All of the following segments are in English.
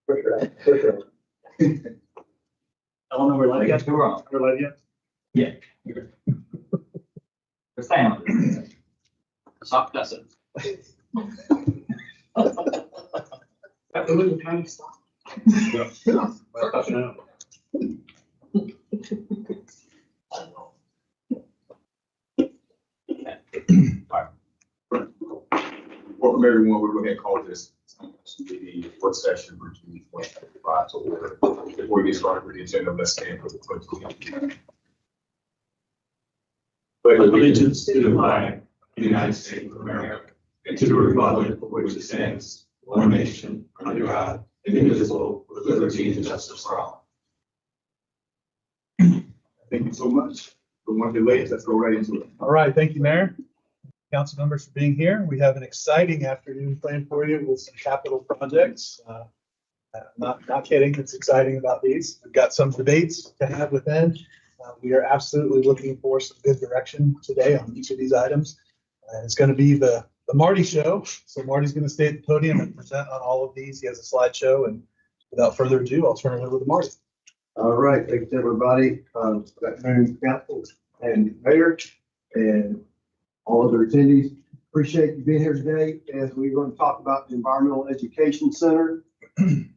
For sure. I don't know where Lydia. We're on. Where Lydia? Yeah. The sound. Stop cussing. That little tiny stop. Yeah. Welcome everyone. We're going to call this the work session for June 2025 to order. Before we get started with the agenda, let's stand for the pledge of allegiance. Pledge allegiance to the flag of the United States of America and to the republic for which it stands, one nation, under God, indivisible, with liberty and justice for all. Thank you so much. For one delay, let's go right into it. All right, thank you, Mayor. Council members for being here. We have an exciting afternoon planned for you with some capital projects. Not kidding, it's exciting about these. We've got some debates to have within. We are absolutely looking for some good direction today on each of these items. It's going to be the Marty show. So Marty's going to stay at the podium and present on all of these. He has a slideshow, and without further ado, I'll turn it over to Marty. All right, thanks everybody. Good afternoon, council and mayor and all other attendees. Appreciate you being here today as we're going to talk about the Environmental Education Center,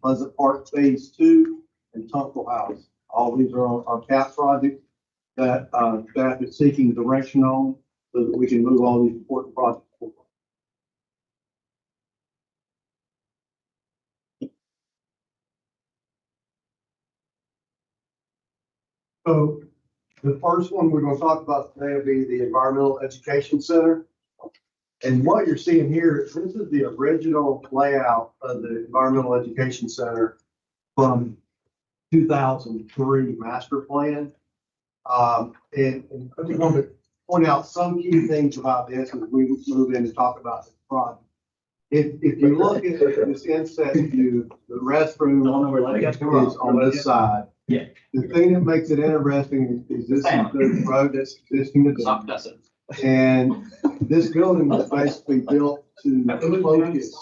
Pleasant Park Phase 2, and Tunkel House. All these are on CAP projects. that, staff is seeking direction on so that we can move all these important projects forward. So the first one we're going to talk about today will be the Environmental Education Center. And what you're seeing here, this is the original layout of the Environmental Education Center from 2003 master plan. And I just want to point out some key things about this as we move in and talk about this project. If you look at this inset view, the restroom is on this side. Yeah. The thing that makes it interesting is this is the road that's existing today. Soft gusset. And this building was basically built to focus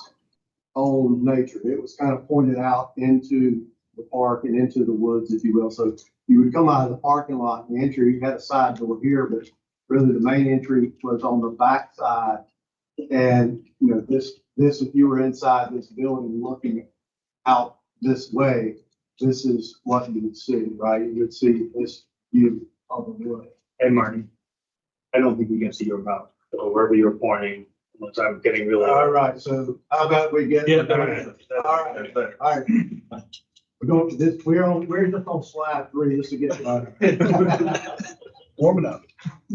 on nature. It was kind of pointed out into the park and into the woods, if you will. So you would come out of the parking lot and the entry, you had a side door here, but really the main entry was on the back side. And, you know, this, if you were inside this building looking out this way, this is what you would see, right? You would see this view of the wood. Hey, Marty, I don't think you can see your mouth, so wherever you're pointing, unless I'm getting really. All right, so how about we get? Yeah, All right, all right. We're going to this, we're just on slide 3, just to get started. Warming up.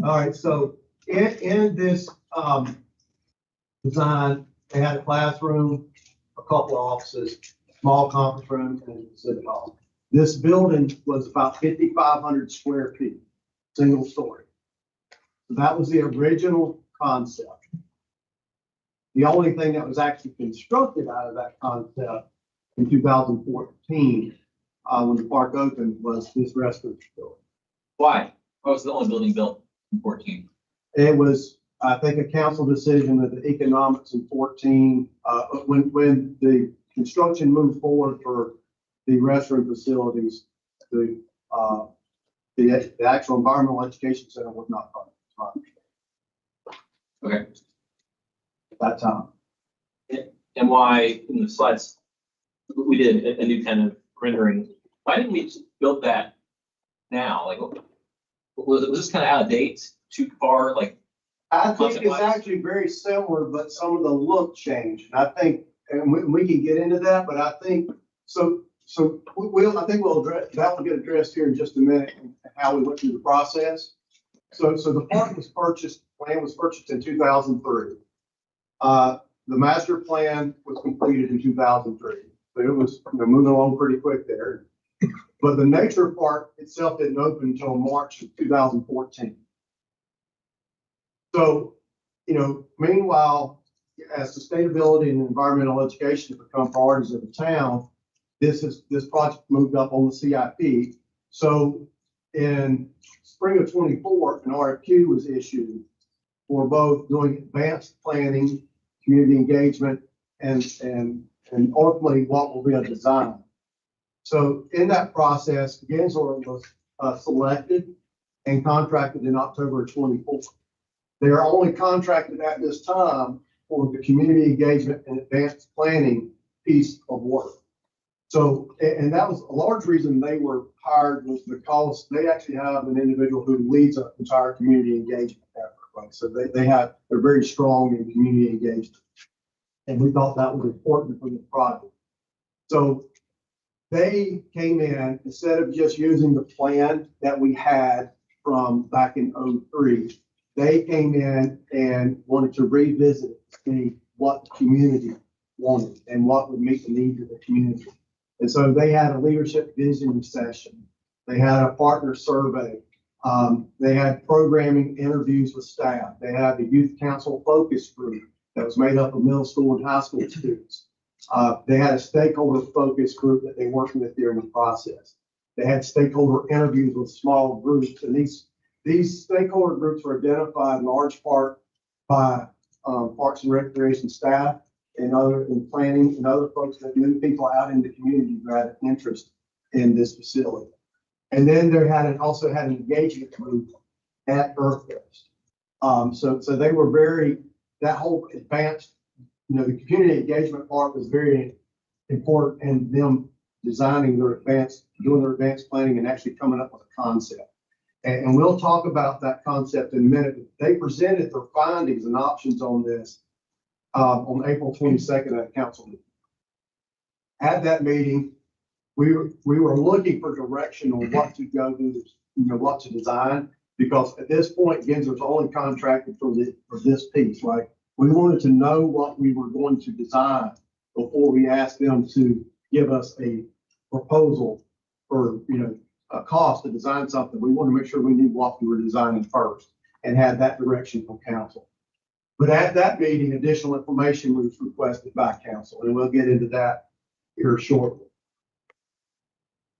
All right, so in this, design, they had a classroom, a couple of offices, small conference room, and a exhibit hall. This building was about 5,500 square feet, single story. That was the original concept. The only thing that was actually constructed out of that concept in 2014, when the park opened, was this restroom facility. Why? What was the only building built in 14? It was, I think, a council decision of the economics in 14, when the construction moved forward for the restroom facilities, the actual environmental education center was not funded. Okay. At that time. And why in the slides, we did a new kind of rendering. Why didn't we just build that now? Like, was this kind of out of date, too far? Like, I think it's Concept-wise? actually very similar, but some of the look changed. And I think, and we can get into that, but I think, I think we'll address, that will get addressed here in just a minute, and how we went through the process. So the park was purchased, land was purchased in 2003. The master plan was completed in 2003. So it was, moving along pretty quick there. But the nature park itself didn't open until March of 2014. So, meanwhile, as sustainability and environmental education have become priorities of the town, this project moved up on the CIP. So in spring of 24, an RFQ was issued for both doing advanced planning, community engagement, and ultimately what will be a design. So in that process, Gainsborough was selected and contracted in October 24. They are only contracted at this time for the community engagement and advanced planning piece of work. So, and that was a large reason they were hired, was because they actually have an individual who leads an entire community engagement effort. Right? So they're very strong in community engagement. And we thought that was important for the project. So they came in, instead of just using the plan that we had from back in 03, they came in and wanted to revisit it, see what the community wanted and what would meet the needs of the community. And so they had a leadership visioning session. They had a partner survey. They had programming interviews with staff. They had the youth council focus group that was made up of middle school and high school students. They had a stakeholder focus group that they worked with during the process. They had stakeholder interviews with small groups, and these stakeholder groups were identified in large part by Parks and Recreation staff and in planning and other folks that knew people out in the community who had an interest in this facility. And then they also had an engagement group at EarthFest. So they were that whole advanced, the community engagement part was very important in them doing their advanced planning and actually coming up with a concept. And we'll talk about that concept in a minute. They presented their findings and options on this on April 22nd at council meeting. At that meeting, we were looking for direction on what to go do, what to design, because at this point, Gensler's only contracted for this piece, right? We wanted to know what we were going to design before we asked them to give us a proposal for, a cost to design something. We wanted to make sure we knew what we were designing first and had that direction from council. But at that meeting, additional information was requested by council, and we'll get into that here shortly.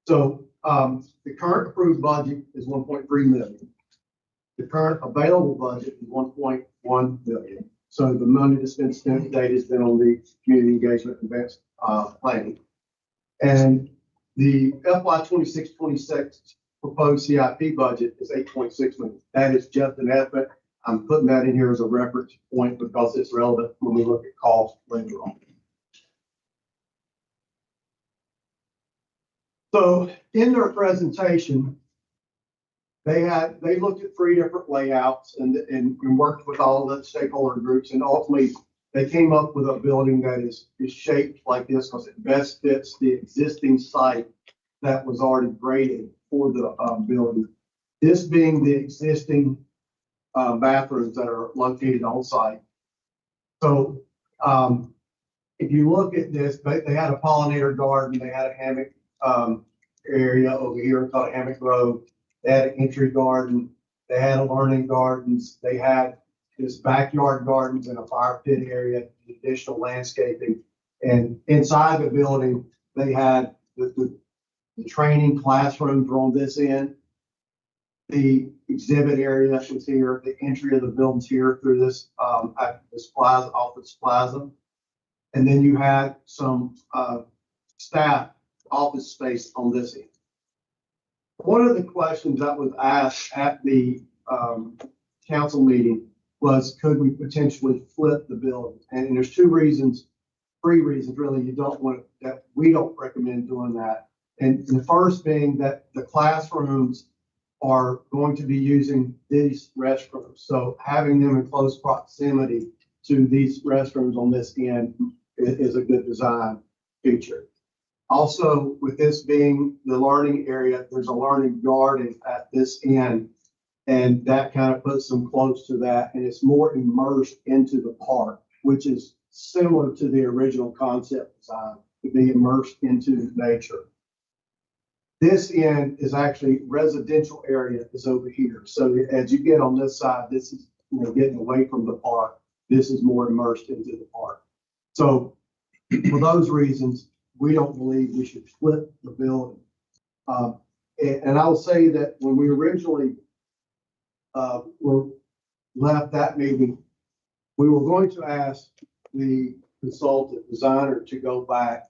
So the current approved budget is 1.3 million. The current available budget is 1.1 million. So the money that's been spent to date has been on the community engagement advanced planning. And the FY 26 proposed CIP budget is 8.6 million. That is just an estimate. I'm putting that in here as a reference point because it's relevant when we look at cost later on. So in their presentation, they looked at 3 different layouts and worked with all of the stakeholder groups, and ultimately they came up with a building that is shaped like this because it best fits the existing site that was already graded for the building. This being the existing bathrooms that are located on site. So if you look at this, they had a pollinator garden, they had a hammock area over here called Hammock Grove. They had an entry garden, they had a learning gardens, they had this backyard gardens and a fire pit area, additional landscaping. And inside the building, they had the training classrooms were on this end. The exhibit area was here, the entry of the buildings here through this this plaza, office plaza. And then you had some staff office space on this end. One of the questions that was asked at the council meeting was, could we potentially flip the building? And there's 3 reasons really you don't want that. We don't recommend doing that. And the first being that the classrooms are going to be using these restrooms. So having them in close proximity to these restrooms on this end is a good design feature. Also, with this being the learning area, there's a learning garden at this end, and that kind of puts them close to that, and it's more immersed into the park, which is similar to the original concept design, to be immersed into nature. This end is actually residential area is over here. So as you get on this side, this is getting away from the park. This is more immersed into the park. So for those reasons, we don't believe we should flip the building. And I'll say that when we originally were left that meeting, we were going to ask the consultant designer to go back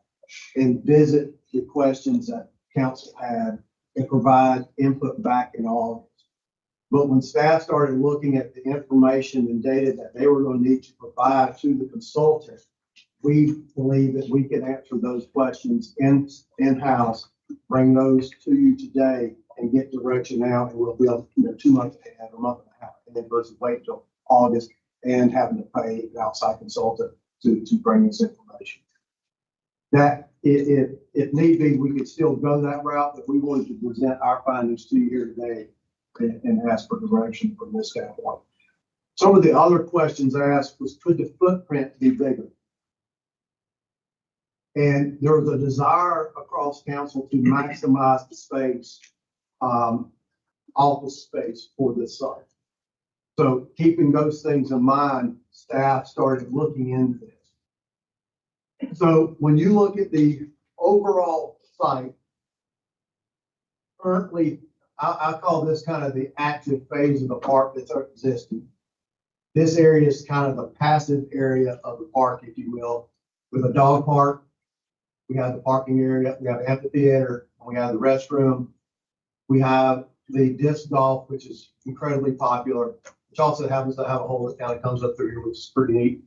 and visit the questions that council had and provide input back in August. But when staff started looking at the information and data that they were going to need to provide to the consultant, we believe that we can answer those questions in-house, bring those to you today and get direction out, and we'll be able, 2 months ahead, or a month and a half, and then versus wait until August and having to pay an outside consultant to bring this information. That if need be, we could still go that route, but we wanted to present our findings to you here today and ask for direction from this standpoint. Some of the other questions asked was, could the footprint be bigger? And there was a desire across council to maximize the space, office space for this site. So keeping those things in mind, staff started looking into this. So when you look at the overall site, currently, I call this kind of the active phase of the park that's existing. This area is kind of the passive area of the park, if you will, with a dog park. We have the parking area, we have the amphitheater, we have the restroom. We have the disc golf, which is incredibly popular, which also happens to have a hole that kind of comes up through here, which is pretty neat.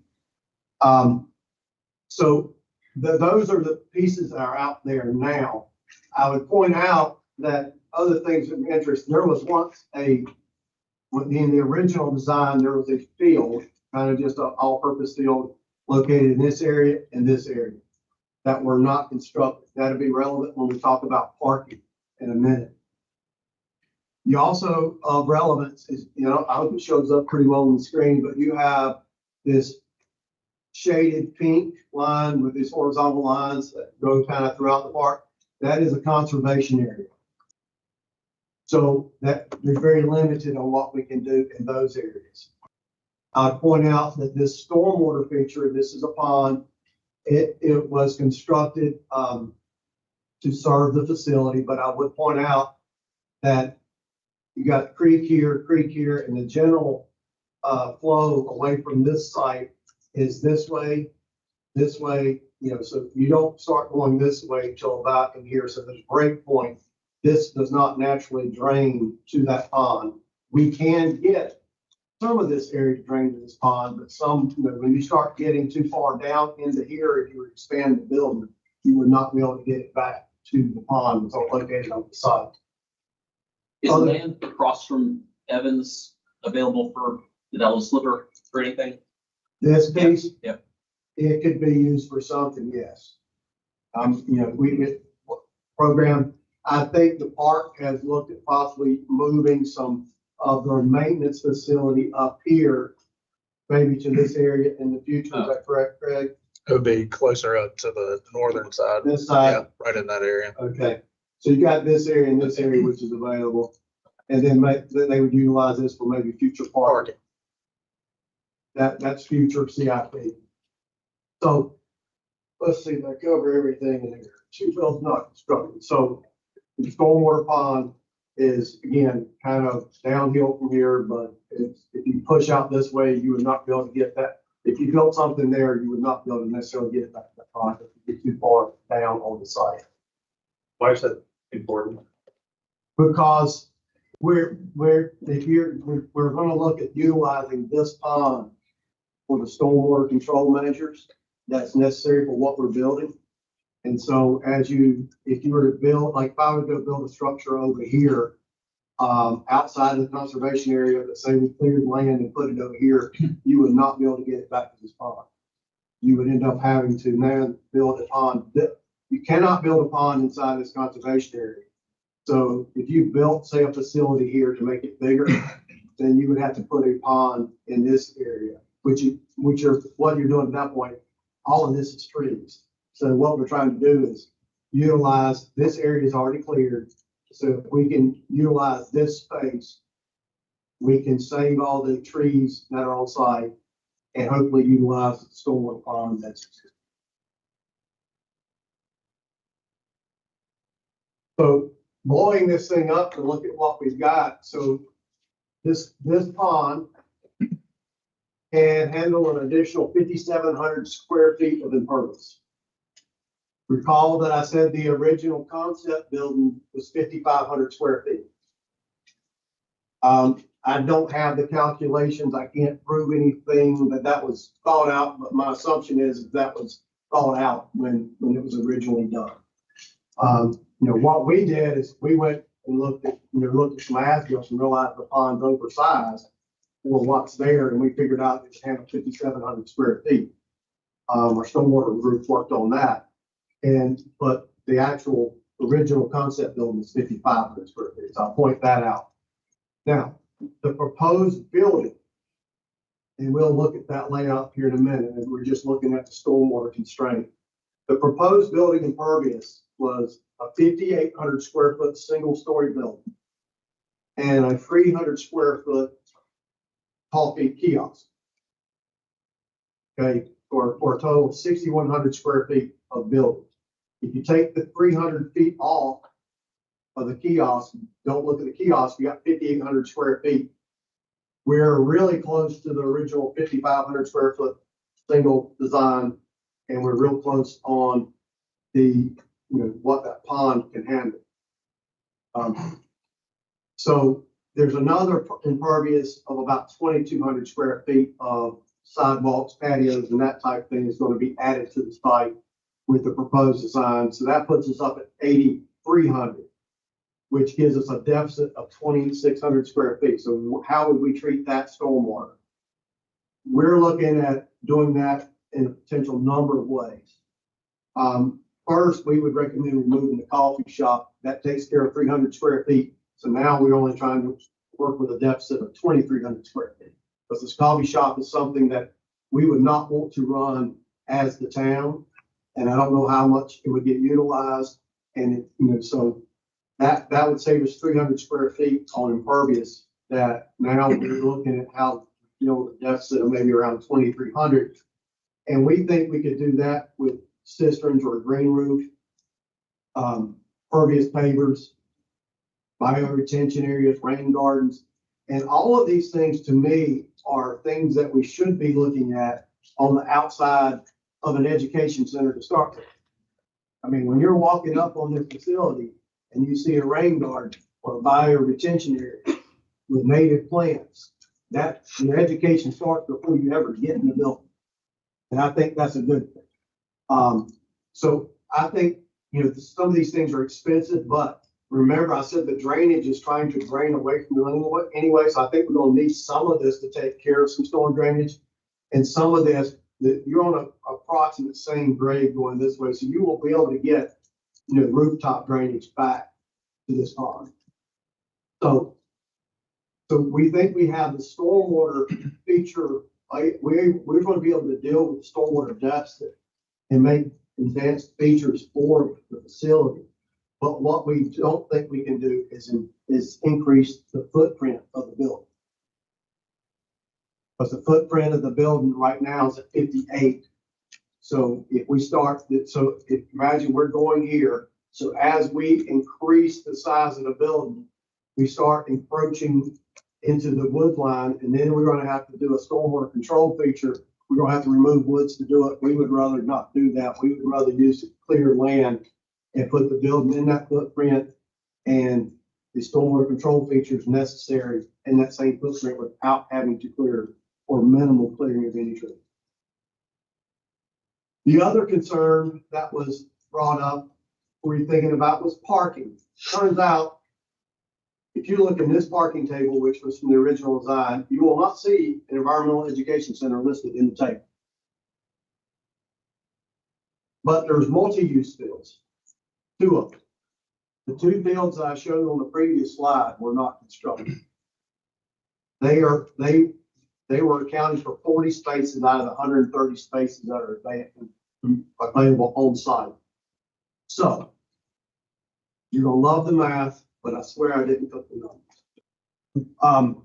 So those are the pieces that are out there now. I would point out that other things of interest, there was once in the original design, there was a field, kind of just an all-purpose field located in this area and this area that were not constructed. That'll be relevant when we talk about parking in a minute. You also, of relevance is, I hope it shows up pretty well on the screen, but you have this shaded pink line with these horizontal lines that go kind of throughout the park. That is a conservation area. So that we're very limited on what we can do in those areas. I'd point out that this stormwater feature, this is a pond. It was constructed to serve the facility, but I would point out that you got creek here, and the general flow away from this site is this way, so you don't start going this way till about in here. So there's a break point. This does not naturally drain to that pond. We can get some of this area to drain to this pond, but some, when you start getting too far down into here, if you expand the building, you would not be able to get it back to the pond that's located on the side. Is land across from Evans available for the Devil's Slipper or anything? This piece, Yep. It could be used for something, yes. We program, I think the park has looked at possibly moving some of their maintenance facility up here, maybe to this area in the future. Is that correct, Craig? It would be closer up to the northern side. This side? Yeah, right in that area. Okay, so you got this area and this area, which is available. And then then they would utilize this for maybe future parking. That's future CIP. So let's see, if I cover everything in here. Two wells not constructed. So the stormwater pond is, again, kind of downhill from here, but if you push out this way, you would not be able to get that. If you built something there, you would not be able to necessarily get it back to the pond if you get too far down on the site. Why is that important? Because we're going to look at utilizing this pond for the stormwater control measures that's necessary for what we're building. And so if you were to build, like if I were to go build a structure over here, outside of the conservation area, that say we cleared land and put it over here, you would not be able to get it back to this pond. You would end up having to now build a pond. You cannot build a pond inside this conservation area. So if you built, say, a facility here to make it bigger, then you would have to put a pond in this area, what you're doing at that point. All of this is trees. So what we're trying to do is utilize, this area is already cleared. So if we can utilize this space, we can save all the trees that are on site and hopefully utilize the stormwater pond that's existing. So blowing this thing up to look at what we've got. So this pond can handle an additional 5,700 square feet of impervious. Recall that I said the original concept building was 5,500 square feet. I don't have the calculations. I can't prove anything that was thought out, but my assumption is that was thought out when it was originally done. What we did is we went and looked at some as-built and realized the pond's oversized for what's there, and we figured out it had 5,700 square feet. Our stormwater group worked on that. But the actual original concept building is 5,500 square feet. So I'll point that out. Now, the proposed building, and we'll look at that layout here in a minute, and we're just looking at the stormwater constraint. The proposed building impervious was a 5,800 square foot single story building and a 300 square foot tall feet kiosk. Okay, for a total of 6,100 square feet of building. If you take the 300 feet off of the kiosk, don't look at the kiosk, you got 5,800 square feet. We're really close to the original 5,500 square foot single design, and we're real close on the, what that pond can handle. So there's another impervious of about 2,200 square feet of sidewalks, patios, and that type of thing is going to be added to the site with the proposed design. So that puts us up at 8,300. which gives us a deficit of 2,600 square feet. So how would we treat that stormwater? We're looking at doing that in a potential number of ways. First, we would recommend removing the coffee shop. That takes care of 300 square feet. So now we're only trying to work with a deficit of 2,300 square feet. Because this coffee shop is something that we would not want to run as the town. And I don't know how much it would get utilized. And, so that would save us 300 square feet on impervious that now we're looking at how, the deficit of maybe around 2,300. And we think we could do that with cisterns or a green roof, pervious pavers, bioretention areas, rain gardens. And all of these things to me are things that we should be looking at on the outside of an education center to start with. I mean, when you're walking up on this facility and you see a rain garden or a bioretention area with native plants, that your education starts before you ever get in the building. And I think that's a good thing. So I think, some of these things are expensive, but remember I said the drainage is trying to drain away from the anyway. So I think we're going to need some of this to take care of some storm drainage, and some of this you're on an approximate same grade going this way. So you will be able to get, rooftop drainage back to this pond. So we think we have the stormwater feature. We're going to be able to deal with the stormwater deficit and make advanced features for the facility. But what we don't think we can do is increase the footprint of the building. Because the footprint of the building right now is at 58. So if we imagine we're going here. So as we increase the size of the building, we start encroaching into the wood line, and then we're going to have to do a stormwater control feature. We're going to have to remove woods to do it. We would rather not do that. We would rather use clear land and put the building in that footprint and the stormwater control features necessary in that same footprint without having to clear or minimal clearing of any tree. The other concern that was brought up, we were thinking about, was parking. Turns out, if you look in this parking table, which was from the original design, you will not see an environmental education center listed in the table. But there's multi-use fields, 2 of them. The 2 fields I showed on the previous slide were not constructed. They were accounting for 40 spaces out of the 130 spaces that are available on site. So you're gonna love the math, but I swear I didn't put the numbers.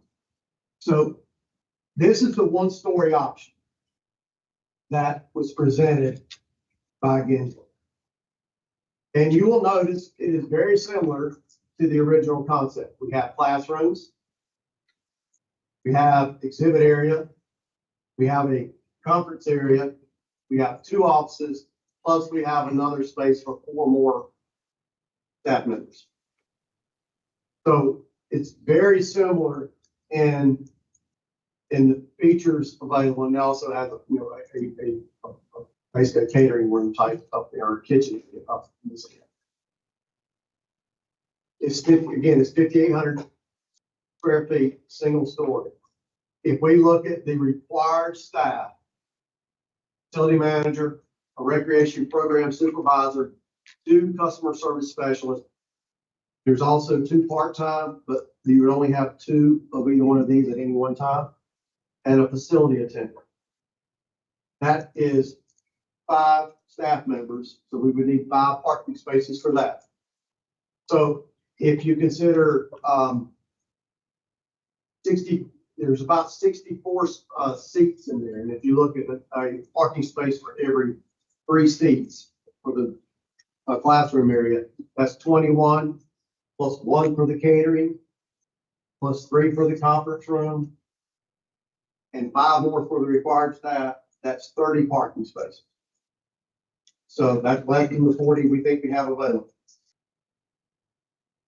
So this is the 1-story option that was presented by Gensler. And you will notice it is very similar to the original concept. We have classrooms, we have exhibit area, we have a conference area, we have 2 offices, plus we have another space for 4 more staff members. So it's very similar in the features available, and it also has basically a catering room type up there, or kitchen up in this area. It's 5,800 square feet, single story. If we look at the required staff, facility manager, a recreation program supervisor, 2 customer service specialists. There's also 2 part-time, but you would only have 2 of either one of these at any one time, and a facility attendant. That is 5 staff members, so we would need 5 parking spaces for that. So if you consider there's about 64 seats in there, and if you look at a parking space for every 3 seats for the classroom area, that's 21, plus 1 for the catering, plus 3 for the conference room, and 5 more for the required staff. That's 30 parking spaces. So that's less than the 40 we think we have available.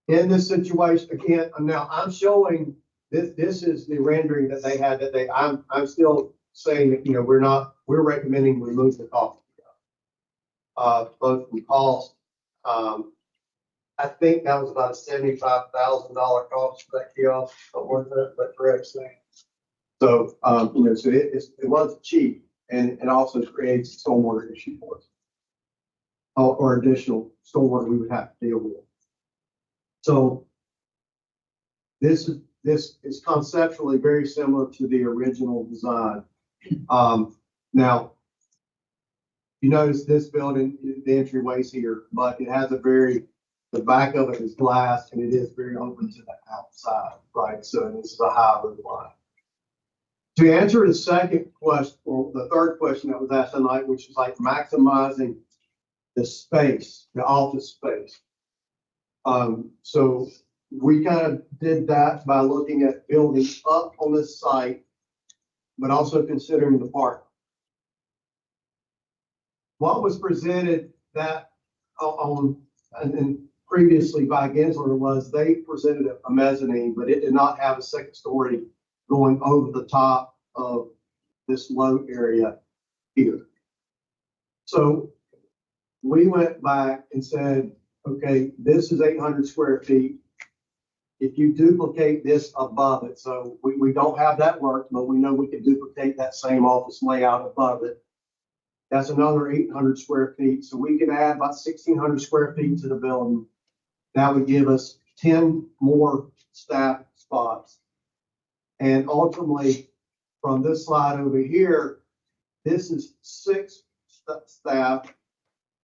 In this situation, again, now I'm showing this is the rendering that they had I'm still saying that, we're recommending remove the coffee. Both from cost, I think that was about a $75,000 cost for that kiosk, something like that, but correct saying. So, so it was cheap and it also creates a stormwater issue for us. Or additional stormwater we would have to deal with. So this is conceptually very similar to the original design. Now, you notice this building, the entryway's here, but it has the back of it is glass and it is very open to the outside, right? So this is a high roof line. To answer the second question, or the third question that was asked tonight, which is like maximizing the space, the office space. So we kind of did that by looking at building up on this site, but also considering the park. What was presented that and previously by Gensler was they presented a mezzanine, but it did not have a second story going over the top of this low area here. So we went back and said, okay, this is 800 square feet. If you duplicate this above it, so we don't have that work, but we know we can duplicate that same office layout above it. That's another 800 square feet. So we can add about 1,600 square feet to the building. That would give us 10 more staff spots. And ultimately, from this slide over here, this is 6 staff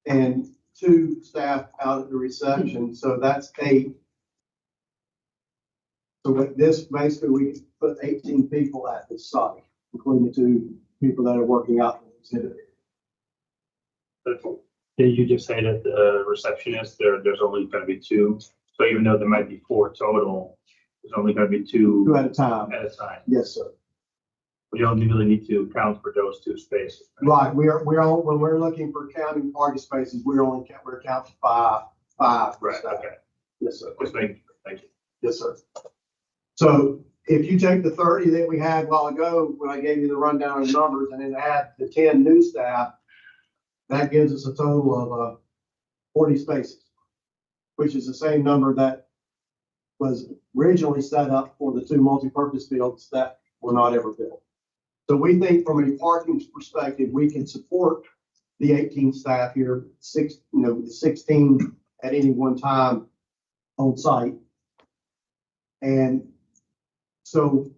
and 2 staff out at the reception. So that's 8. So with this, basically, we can put 18 people at this site, including the 2 people that are working out in the exhibit. Did you just say that the receptionist, there's only going to be 2? So even though there might be 4 total, there's only going to be 2 2 at a time. at a time. Yes, sir. We don't really need to count for those 2 spaces. Right. We're when we're looking for counting party spaces, we're counting 5 Right, staff. okay. Yes, sir. Just making sure. Thank you. Yes, sir. So if you take the 30 that we had a while ago, when I gave you the rundown of numbers, and then add the 10 new staff, that gives us a total of 40 spaces, which is the same number that was originally set up for the 2 multi-purpose fields that were not ever built. So we think from a parking perspective, we can support the 18 staff here, 16 at any one time on site. And so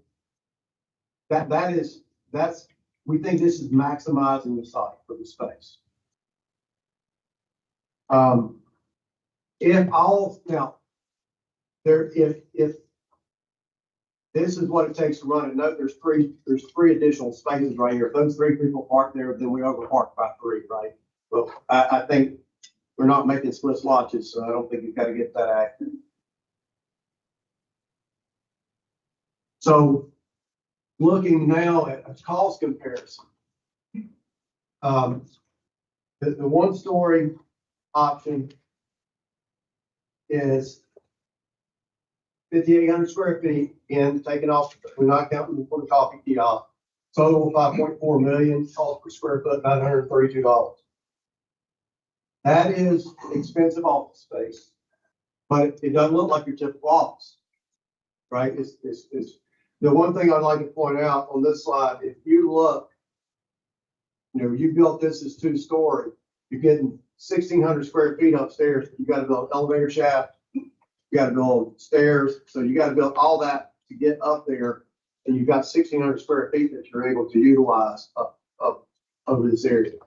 that's we think this is maximizing the site for the space. If this is what it takes to run it, note there's three additional spaces right here. If those 3 people park there, then we overpark by 3, right? Well, I think we're not making split lodges, so I don't think you've got to get that accurate. So looking now at a cost comparison, the 1-story option is 5,800 square feet, and taking off, we're not counting for the coffee kiosk. Total 5.4 million, cost per square foot, $932. That is expensive office space, but it doesn't look like your typical office, right? It's the one thing I'd like to point out on this slide. If you look, you built this as 2-story. You're getting 1,600 square feet upstairs. You got to build an elevator shaft. You got to build stairs. So you got to build all that to get up there. And you've got 1,600 square feet that you're able to utilize up over this area.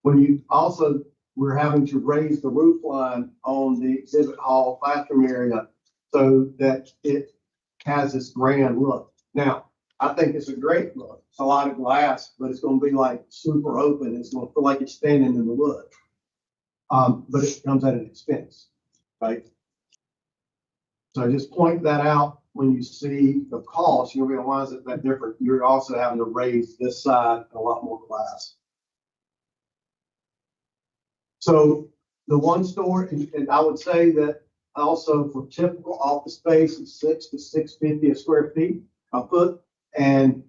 When you also, we're having to raise the roof line on the exhibit hall classroom area so that it has this grand look. Now, I think it's a great look. It's a lot of glass, but it's going to be like super open. It's going to feel like it's standing in the wood. But it comes at an expense, right? So I just point that out when you see the cost, you'll realize that different. You're also having to raise this side a lot more glass. So the 1-story, and I would say that also for typical office space, it's 6 to 650 square feet a foot. And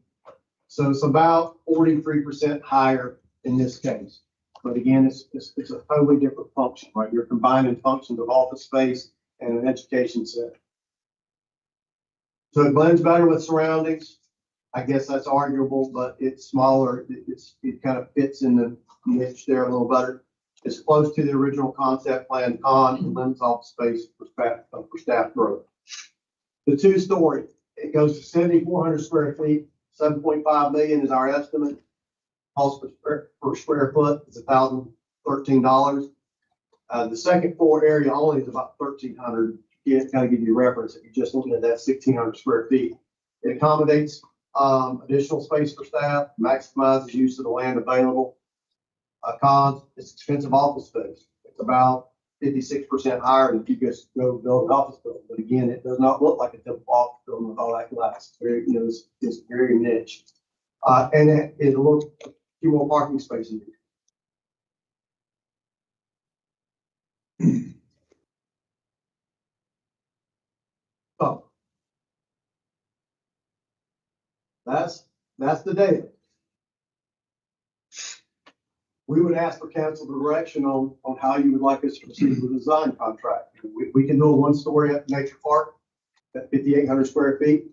so it's about 43% higher in this case. But again, it's a totally different function, right? You're combining functions of office space and an education center. So it blends better with surroundings. I guess that's arguable, but it's smaller. It kind of fits in the niche there a little better. It's close to the original concept plan and lends off space for staff growth. The 2-story, it goes to 7,400 square feet, 7.5 million is our estimate. Cost per square foot is $1,013. The second floor area only is about 1,300. It kind of give you a reference if you're just looking at that 1,600 square feet. It accommodates additional space for staff, maximizes use of the land available. Cons, it's expensive office space. It's about 56% higher than if you just go build an office building. But again, it does not look like a typical office building with all that glass. It's very, it's very niche. And it will a few more parking spaces. So that's the data. We would ask for council direction on how you would like us to proceed with the design contract. We can do a 1-story at Nature Park at 5,800 square feet.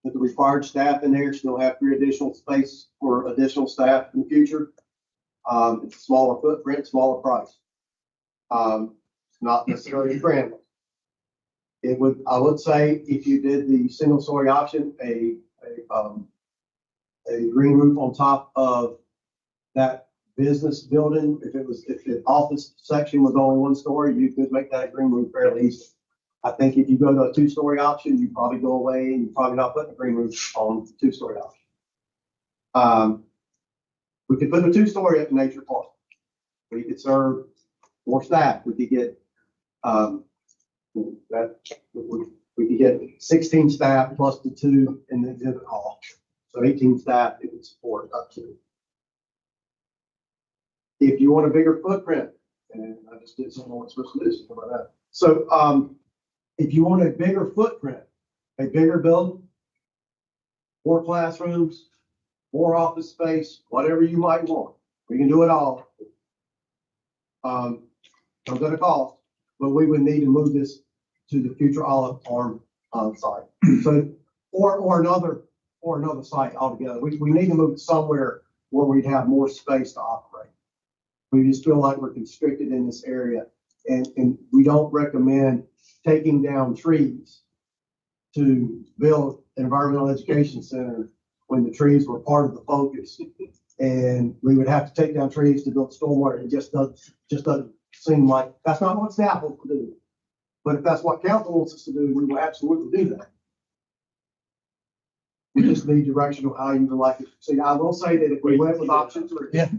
With the required staff in there, still have 3 additional space for additional staff in the future. It's a smaller footprint, smaller price. Not necessarily a grand one. I would say if you did the 1-story option, a green roof on top of that business building, if the office section was only 1 story, you could make that a green roof fairly easy. I think if you go to a 2-story option, you probably go away and you're probably not putting a green roof on the 2-story option. We could put a 2-story at the Nature Park. We could serve more staff. We could get we could get 16 staff plus the 2 in the exhibit hall. So 18 staff it would support up to. If you want a bigger footprint, and I just did something I wasn't supposed to do, so about that. So if you want a bigger footprint, a bigger building, more classrooms, more office space, whatever you might want, we can do it all. Comes at a cost, but we would need to move this to the future Olive Farm site. So, or another site altogether. We need to move it somewhere where we'd have more space to operate. We just feel like we're constricted in this area, and we don't recommend taking down trees to build an environmental education center when the trees were part of the focus. And we would have to take down trees to build stormwater. It just doesn't seem like, that's not what staff wants to do. But if that's what council wants us to do, we will absolutely do that. We just need direction on how you would like it. See, I will say that if we went with option 3. Yeah.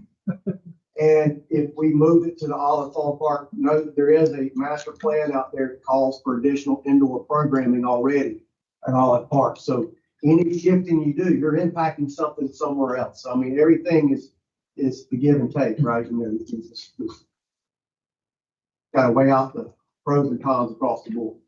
And if we move it to the Olive Farm Park, note there is a master plan out there that calls for additional indoor programming already at Olive Park. So any shifting you do, you're impacting something somewhere else. I mean, everything is the give and take, right? You know, it's got to weigh out the pros and cons across the board.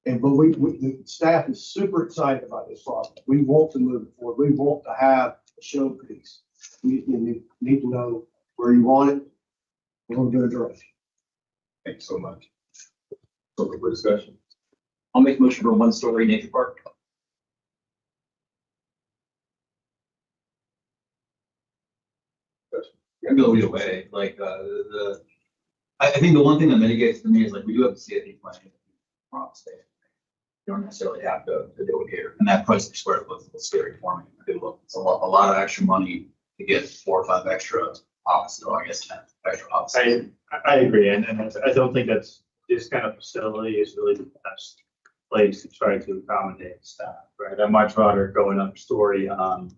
But the staff is super excited about this project. We want to move it forward. We want to have a showpiece. You need to know where you want it. We're going to do it direction. Thanks so much. Open for discussion. I'll make a motion for 1-story Nature Park. I go either way, like, I think the one thing that mitigates for me is like, we do have the CFD plan from the state. You don't necessarily have to do it here, and that price per square foot is scary for me. It's a lot of extra money to get 4 or 5 extra offices, or I guess 10 extra offices. I agree, and I don't think that's, this kind of facility is really the best place to try to accommodate staff, right? I'd much rather go another story on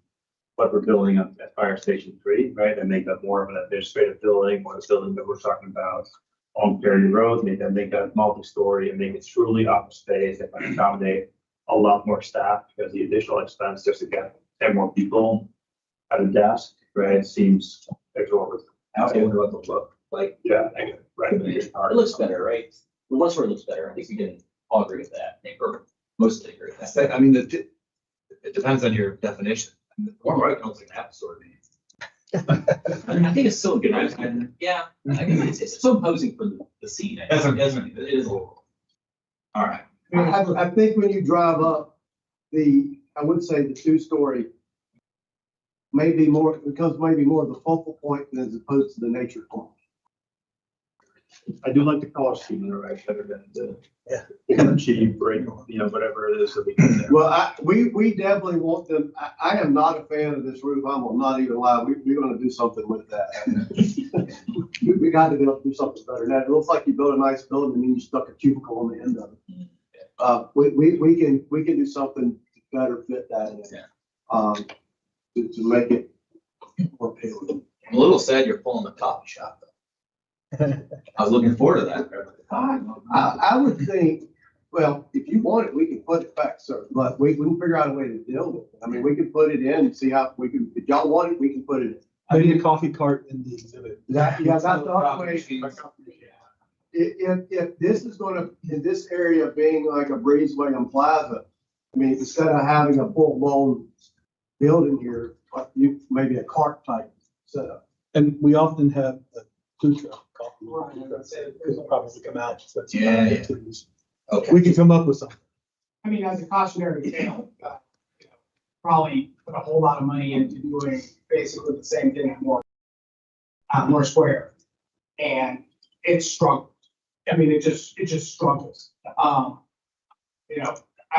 what we're building up at Fire Station 3, right? And make that more of an administrative building, or the building that we're talking about on Perry Road, make that multi-story and make it truly office space that can accommodate a lot more staff, because the additional expense just to get 10 more people at a desk, right, seems exorbitant. I also wonder what the look like. Yeah, right. It looks better, right? The 1-story looks better. I think we can all agree with that. I think we're mostly agree with that. I mean, it depends on your definition. Warm right, I don't think that sort of means. I think it's still a good idea. Yeah, I mean, it's so imposing for the scene. That's what- It is a little. All right. I think when you drive up I would say the two-story maybe more, becomes maybe more of the focal point as opposed to the nature point. I do like the color scheme, right, better than the. Yeah. Kind of cheap, break, whatever it is that we do there. Well, we definitely want them, I am not a fan of this roof, I'm not even lie, we're gonna do something with that. We got to be able to do something better than that. It looks like you built a nice building and then you stuck a cubicle on the end of it. We can do something to better fit that in. Yeah. To make it more appealing. I'm a little sad you're pulling the coffee shop though. I was looking forward to that. I would think, well, if you want it, we can put it back, sir, but we can figure out a way to deal with it. I mean, we can put it in and see how we can, if y'all want it, we can put it in. Maybe a coffee cart in the exhibit. Yeah, that's the other way. If this is gonna, in this area being like a breezeway and plaza, I mean, instead of having a full-blown building here, like maybe a cart type setup. And we often have a food truck coffee. Because it'll probably come out. So it's Yeah. Okay. We can come up with something. I mean, as a cautionary tale, probably put a whole lot of money into doing basically the same thing at more square. And it struggled. I mean, it just struggles. I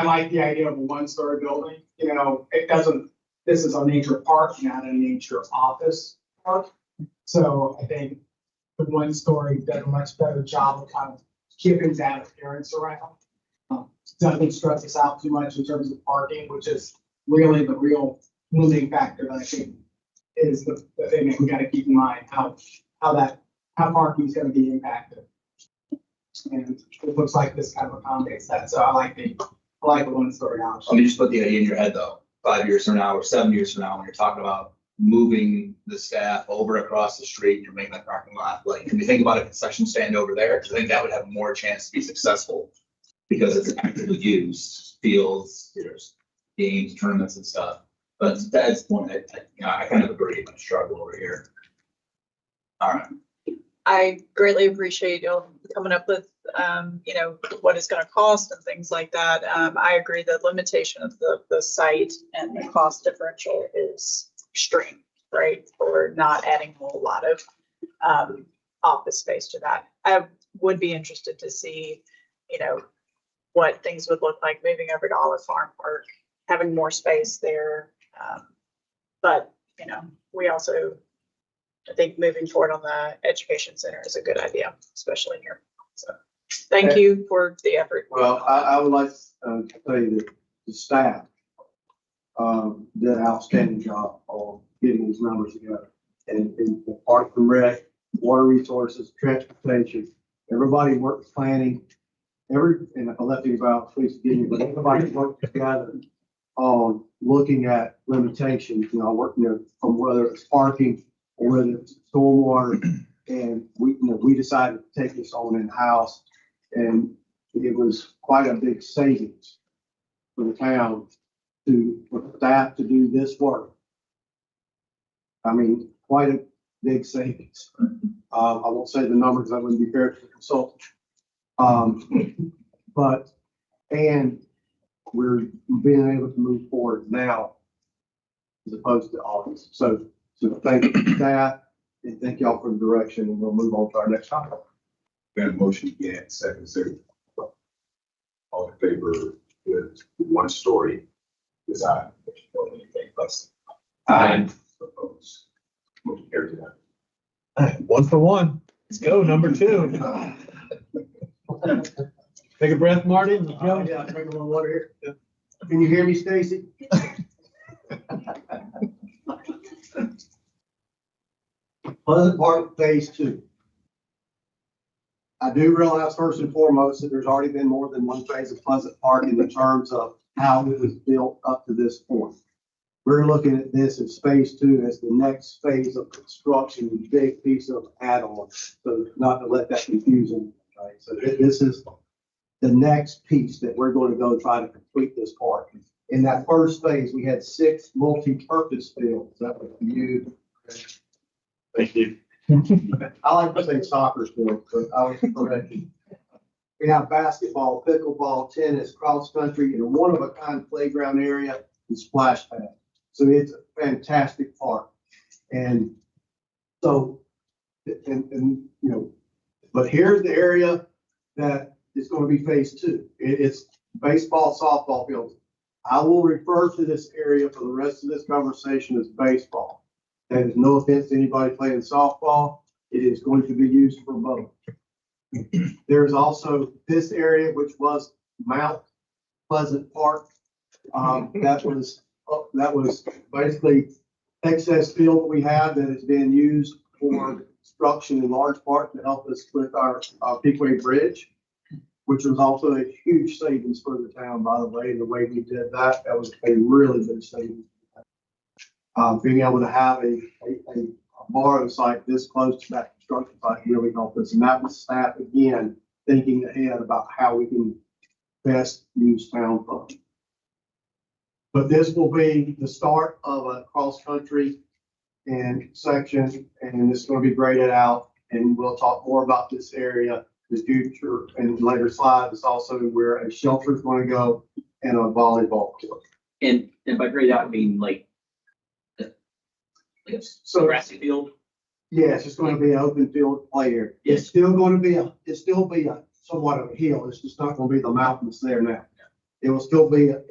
like the idea of a one-story building, it doesn't, this is a nature park, not a nature office park. So I think the one-story does a much better job of kind of keeping that appearance around. Doesn't stress us out too much in terms of parking, which is really the real moving factor that I think is the thing that we gotta keep in mind, how parking is gonna be impacted. And it looks like this kind of accommodates that, so I like the one-story house. Let me just put the idea in your head though, 5 years from now or 7 years from now, when you're talking about moving the staff over across the street, and you're making that parking lot, like, can you think about a concession stand over there? Cause I think that would have more chance to be successful because it's actively used, fields, there's games, tournaments and stuff. But to Ted's point, I kind of agree, I struggle over here. All right. I greatly appreciate you coming up with, what it's gonna cost and things like that. I agree that limitation of the site and the cost differential is extreme, right? For not adding a whole lot of, office space to that. I would be interested to see, what things would look like moving over to Olive Farm Park, having more space there. But, we also, I think moving forward on the education center is a good idea, especially here. So thank you for the effort. Well, I would like to tell you that the staff did an outstanding job on getting these numbers together. And the Park and Rec, water resources, transportation, everybody worked planning. And if I left you out, please forgive me, but everybody worked together on looking at limitations, working from whether it's parking or whether it's stormwater. And we decided to take this on in-house, and it was quite a big savings for the town for staff to do this work. I mean, quite a big savings. I won't say the numbers, that wouldn't be fair to the consultant. And we're being able to move forward now as opposed to August. So thank you, staff, and thank y'all for the direction, and we'll move on to our next topic. We have a motion again, second, third. All in favor with one story, is aye. Anything less? Aye. Opposed? Motion carried. One for one. Let's go, number 2. Take a breath, Marty. Yeah, drink a little water here. Can you hear me, Stacy? Pleasant Park Phase 2. I do realize first and foremost that there's already been more than one phase of Pleasant Park in terms of how it was built up to this point. We're looking at this as Phase 2 as the next phase of construction, big piece of add-on. So not to let that confuse them, right? So this is the next piece that we're going to go try to complete this park. In that first phase, we had 6 multi-purpose fields. That was you. Thank you. I like to say soccer field, but I was corrected. We have basketball, pickleball, tennis, cross country, and a one-of-a-kind playground area and splash pad. So it's a fantastic park. And so, but here's the area that is going to be phase two. It's baseball, softball fields. I will refer to this area for the rest of this conversation as baseball. That is no offense to anybody playing softball. It is going to be used for both. There's also this area, which was Mount Pleasant Park. That was basically excess field we had that is being used for construction in large part to help us with our Peakway Bridge, which was also a huge savings for the town, by the way. The way we did that, that was a really good savings. Being able to have a borrowed site this close to that construction site really helped us. And that was staff, again, thinking ahead about how we can best use town funds. But this will be the start of a cross-country and section, and it's going to be graded out. And we'll talk more about this area in the future and later slides. It's also where a shelter is going to go and a volleyball court. And by grade out, I mean like a grassy field. Yeah, it's just going to be an open field play area. It's still going to be a somewhat of a hill. It's just not going to be the mountains there now. It will still have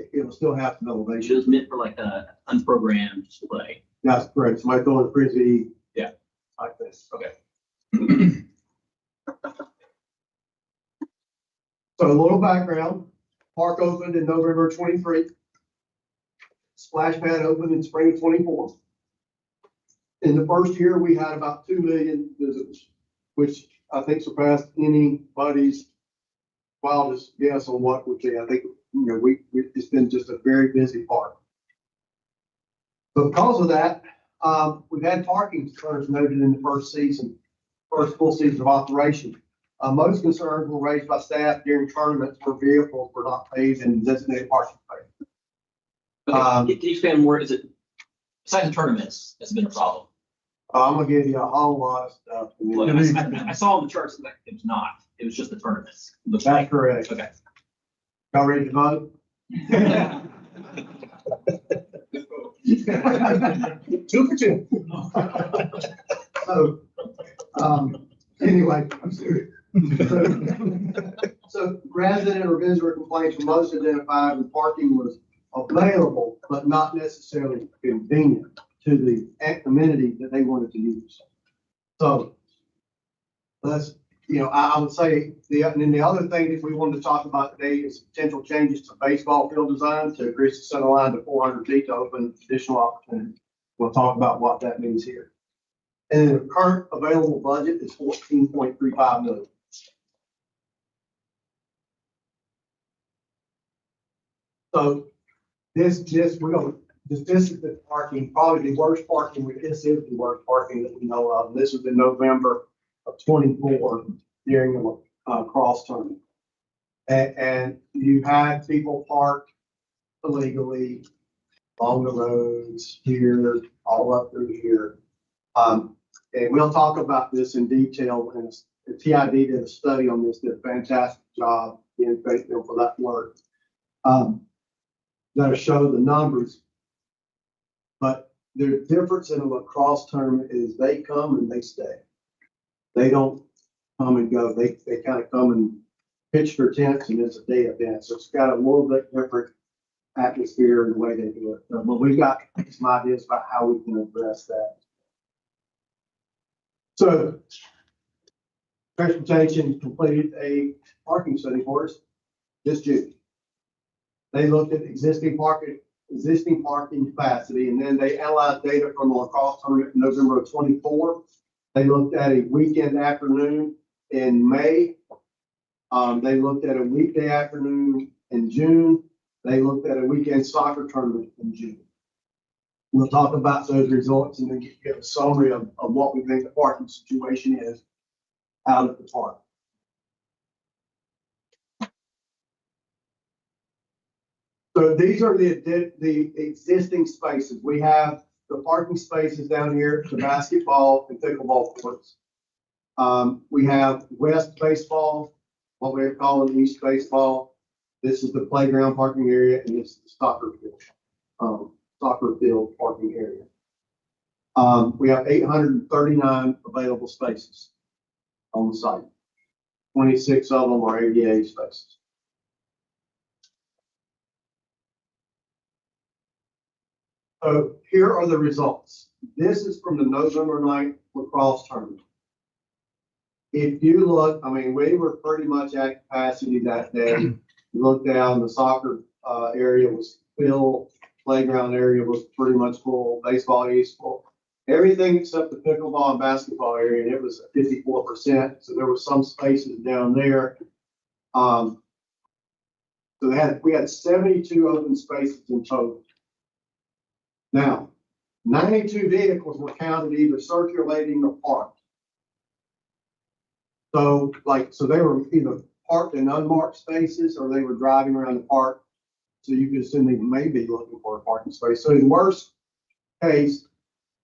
some It elevation. was meant for like a unprogrammed play. That's correct. Somebody throwing a frisbee. Yeah. Like this. Okay. So a little background. Park opened in November 23. Splash pad opened in spring 24. In the first year, we had about 2 million visitors, which I think surpassed anybody's wildest guess on what would be. I think, it's been just a very busy park. But because of that, we've had parking concerns noted in the first full season of operation. Most concerns were raised by staff during tournaments where vehicles were not paved and designated parking space. Okay. Can you expand more? Is it besides the tournaments? Has been a problem. I'm gonna give you a whole lot of stuff. Well, I saw on the charts that it was not. It was just the tournaments. It looks That's like. correct. Okay. Y'all ready to vote? 2 for 2. So, anyway, I'm serious. So resident or visitor complaints were most identified when parking was available, but not necessarily convenient to the amenity that they wanted to use. So let's, I would say and then the other thing that we wanted to talk about today is potential changes to baseball field design to increase the center line to 400 feet to open additional opportunities. We'll talk about what that means here. And the current available budget is $14.35 million. So this is the parking, probably the worst parking. This is the worst parking that we know of. This was in November of 24 during the cross tournament. And you had people park illegally along the roads here, all up through here. And we'll talk about this in detail. And the TID did a study on this, did a fantastic job in Fayetteville for that work. That'll show the numbers. But the difference in a lacrosse tournament is they come and they stay. They don't come and go. They kind of come and pitch their tents and it's a day event. So it's got a little bit different atmosphere and the way they do it. But we've got some ideas about how we can address that. So Transportation completed a parking study for us this June. They looked at existing parking capacity, and then they analyzed data from the lacrosse tournament in November of 24. They looked at a weekend afternoon in May. They looked at a weekday afternoon in June. They looked at a weekend soccer tournament in June. We'll talk about those results and then give a summary of what we think the parking situation is out at the park. So these are the existing spaces. We have the parking spaces down here, the basketball and pickleball courts. We have West baseball what we're calling East Baseball. This is the playground parking area, and this is the soccer field parking area. We have 839 available spaces on the site. 26 of them are ADA spaces. So here are the results. This is from the November 9th lacrosse tournament. If you look, I mean, we were pretty much at capacity that day. You look down, the soccer area was filled, playground area was pretty much full, baseball is full. Everything except the pickleball and basketball area, and it was 54%. So there were some spaces down there. So we had 72 open spaces in total. Now, 92 vehicles were counted either circulating or parked. So they were either parked in unmarked spaces or they were driving around the park. So you could assume they may be looking for a parking space. So in worst case,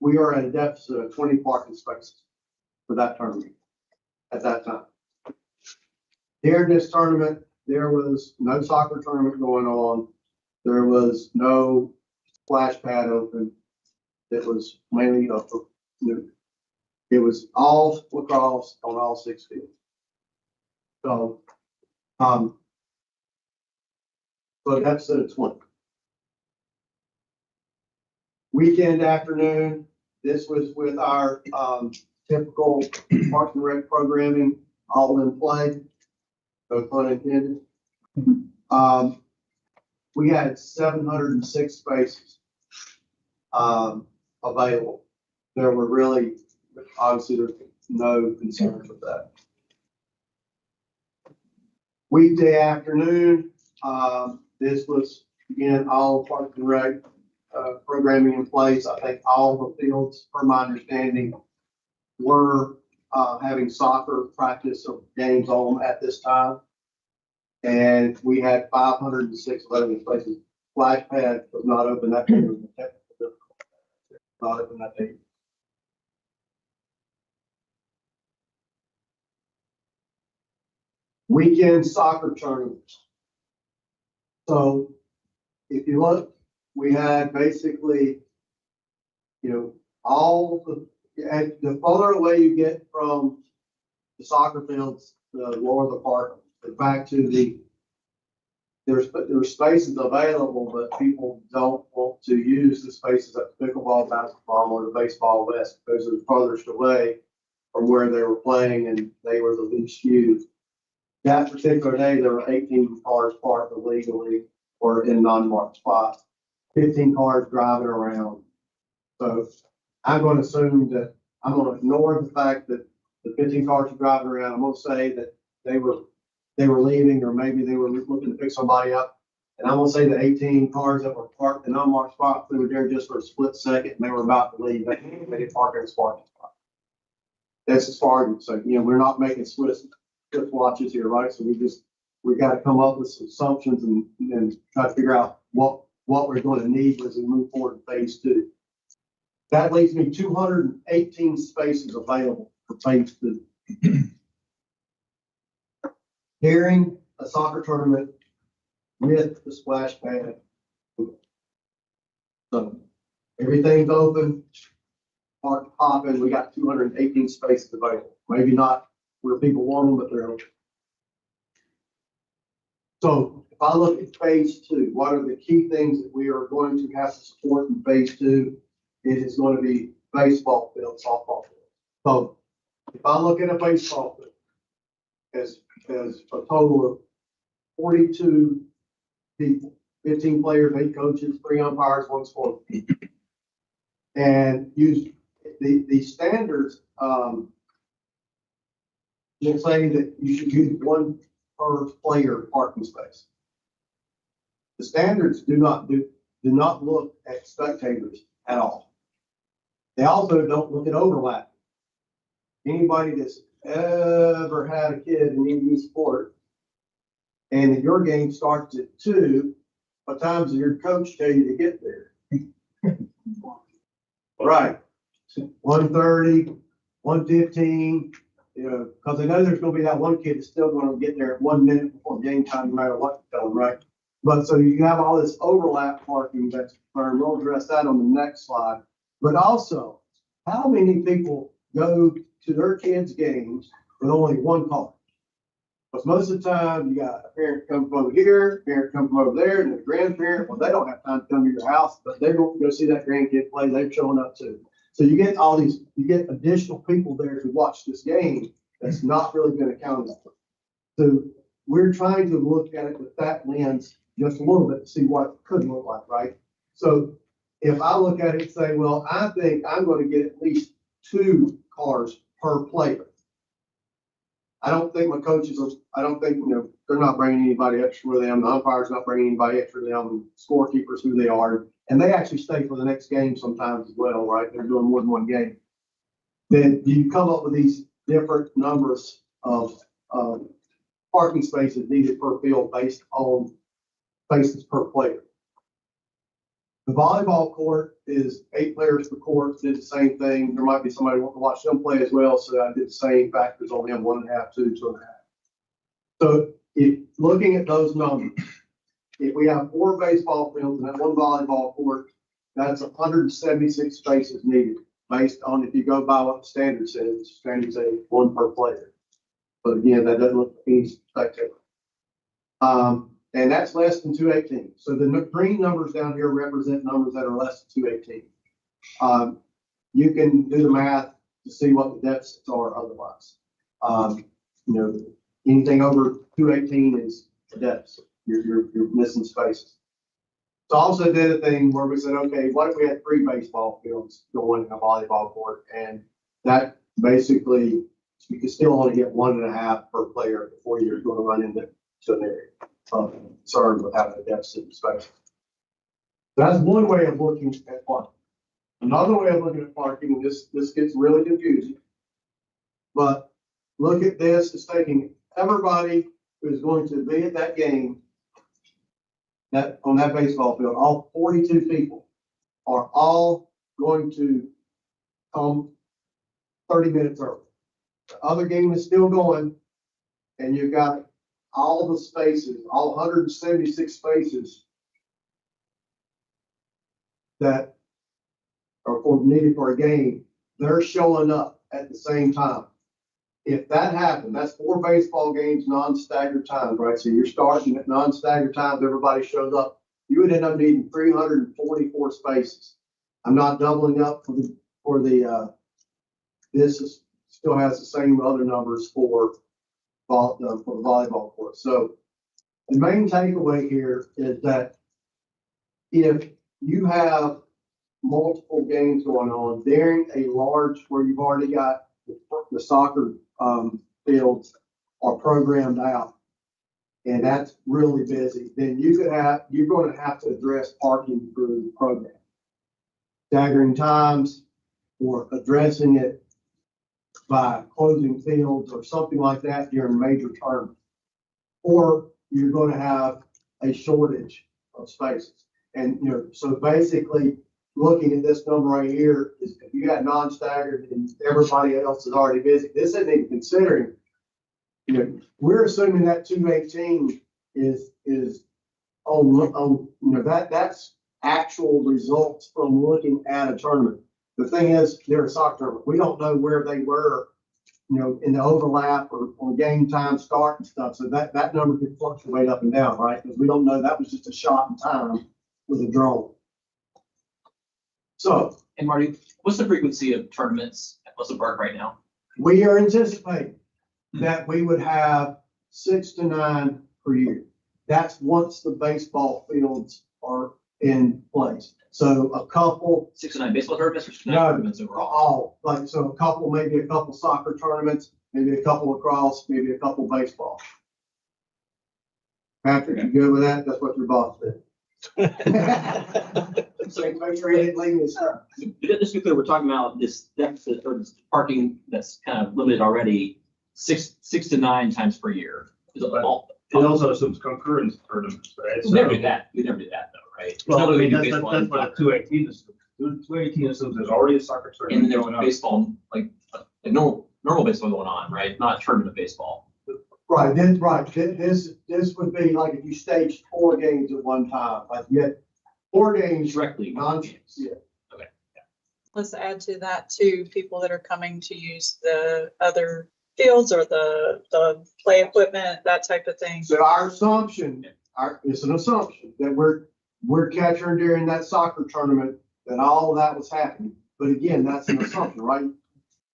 we are at a deficit of 20 parking spaces for that tournament at that time. During this tournament, there was no soccer tournament going on. There was no splash pad open. It was mainly it was all lacrosse on all 6 fields. So, so that's at 20. Weekend afternoon, this was with our typical Parks and Rec programming, all in play. No pun intended. We had 706 spaces available. There were really, obviously, there's no concerns with that. Weekday afternoon, this was, again, all Parks and Rec programming in place. I think all the fields, from my understanding, were having soccer practice or games on at this time. And we had 506 available spaces. Splash pad was not open that day. Not open that day. Weekend soccer tournaments. So if you look, we had basically, all the further away you get from the soccer fields, the lower the park, back to there's spaces available, but people don't want to use the spaces at pickleball, basketball, or the baseball west because they're farthest away from where they were playing and they were the least used. That particular day, there were 18 cars parked illegally or in non-marked spots, 15 cars driving around. So I'm going to assume that I'm going to ignore the fact that the 15 cars were driving around. I'm going to say that they were leaving, or maybe they were looking to pick somebody up. And I'm going to say the 18 cars that were parked in unmarked spots, they were there just for a split second and they were about to leave. They didn't park in a parking spot. That's as far as, so, we're not making Swiss watches here, right? So we got to come up with some assumptions and try to figure out what we're going to need as we move forward in phase 2. That leaves me 218 spaces available for phase 2. During a soccer tournament with the splash pad. So everything's open, park popping. We got 218 spaces available. Maybe not where people want them, but they're open. So if I look at phase 2, what are the key things that we are going to have to support in phase 2? It is going to be baseball field, softball field. So if I look at a baseball field as a total of 42 people, 15 players, 8 coaches, 3 umpires, 1 scorer, and use the standards, will say that you should use 1 per player parking space. The standards do not look at spectators at all. They also don't look at overlap. Anybody that's ever had a kid in any sport and your game starts at 2, what times does your coach tell you to get there? Right. 1:30, 1:15. you know, because they know there's gonna be that one kid that's still gonna get there at 1 minute before game time, no matter what you tell them, right? But so you have all this overlap parking that's, we'll address that on the next slide. But also, how many people go to their kids' games with only one car? Because most of the time, you got a parent come from over here, parent come from over there, and a grandparent, well, they don't have time to come to your house, but they're going to go see that grandkid play, they're showing up too. So you get all these, you get additional people there to watch this game that's not really been accounted for. So we're trying to look at it with that lens just a little bit to see what it could look like, right? So if I look at it and say, well, I think I'm going to get at least 2 cars per player. I don't think my coaches are, I don't think, you know, they're not bringing anybody extra with them. The umpire's not bringing anybody extra with them. Scorekeepers, who they are. And they actually stay for the next game sometimes as well, right? They're doing more than one game. Then you come up with these different numbers of parking spaces needed per field based on spaces per player. The volleyball court is 8 players per court, did the same thing. There might be somebody wanting to watch them play as well, so I did the same factors on them, 1.5, 2, 2.5. So if looking at those numbers, if we have 4 baseball fields and that 1 volleyball court, that's 176 spaces needed based on, if you go by what the standard says, standards say 1 per player. But again, that doesn't look any spectacular. And that's less than 218. So the green numbers down here represent numbers that are less than 218. You can do the math to see what the deficits are otherwise. You know, anything over 218 is a deficit. You're missing spaces. So I also did a thing where we said, okay, what if we had 3 baseball fields going in a volleyball court? And that basically, you can still only get 1.5 per player before you're going to run into an area. Concerned with having a deficit in space. That's one way of looking at parking. Another way of looking at parking, and this gets really confusing, but look at this, it's taking everybody who's going to be at that game, that on that baseball field, all 42 people are all going to come 30 minutes early. The other game is still going, and you've got all the spaces, all 176 spaces that are needed for a game, they're showing up at the same time. If that happened, that's 4 baseball games, non-staggered times, right? So you're starting at non-staggered times, everybody shows up. You would end up needing 344 spaces. I'm not doubling up for the this still has the same other numbers for the volleyball court. So the main takeaway here is that if you have multiple games going on during a large, where you've already got the soccer fields are programmed out, and that's really busy, then you're going to have to address parking through the program, staggering times, or addressing it by closing fields or something like that during major tournaments. Or you're going to have a shortage of spaces. And, you know, so basically looking at this number right here is if you got non-staggered and everybody else is already busy, this isn't even considering, you know, we're assuming that 218 is on, you know, that's actual results from looking at a tournament. The thing is, they're a soccer tournament. We don't know where they were, you know, in the overlap or game time start and stuff. So that number could fluctuate up and down, right? Because we don't know. That was just a shot in time with a drone. So, And Marty, what's the frequency of tournaments at Pleasant Park right now? we are anticipating that we would have 6 to 9 per year. That's once the baseball fields are in place. So a couple, 6 to 9 baseball tournaments or 6 to 9 No, tournaments overall? all, like, so a couple, maybe a couple soccer tournaments, maybe a couple lacrosse, maybe a couple baseball. Patrick, you good with that? That's what your boss did. So, Make sure he didn't leave me, sir. just to be clear, we're talking about this deficit or this parking that's kind of limited already, 6 to 9 times per year. Is it all? It also assumes concurrent tournaments, right? We never do that. We never do that though, right? Well, There's no I way mean, we do that's baseball and what soccer. the 218 assumes. 218 assumes there's already a soccer And then tournament there's going on. baseball, like normal baseball going on, right? Not tournament baseball. Right, this would be like if you staged 4 games at one time, like you had 4 games, Directly. yeah. Let's add to that too, people that are coming to use the other fields or the play equipment, that type of thing. So our assumption, it's an assumption that we're capturing during that soccer tournament that all of that was happening. But again, that's an assumption, right?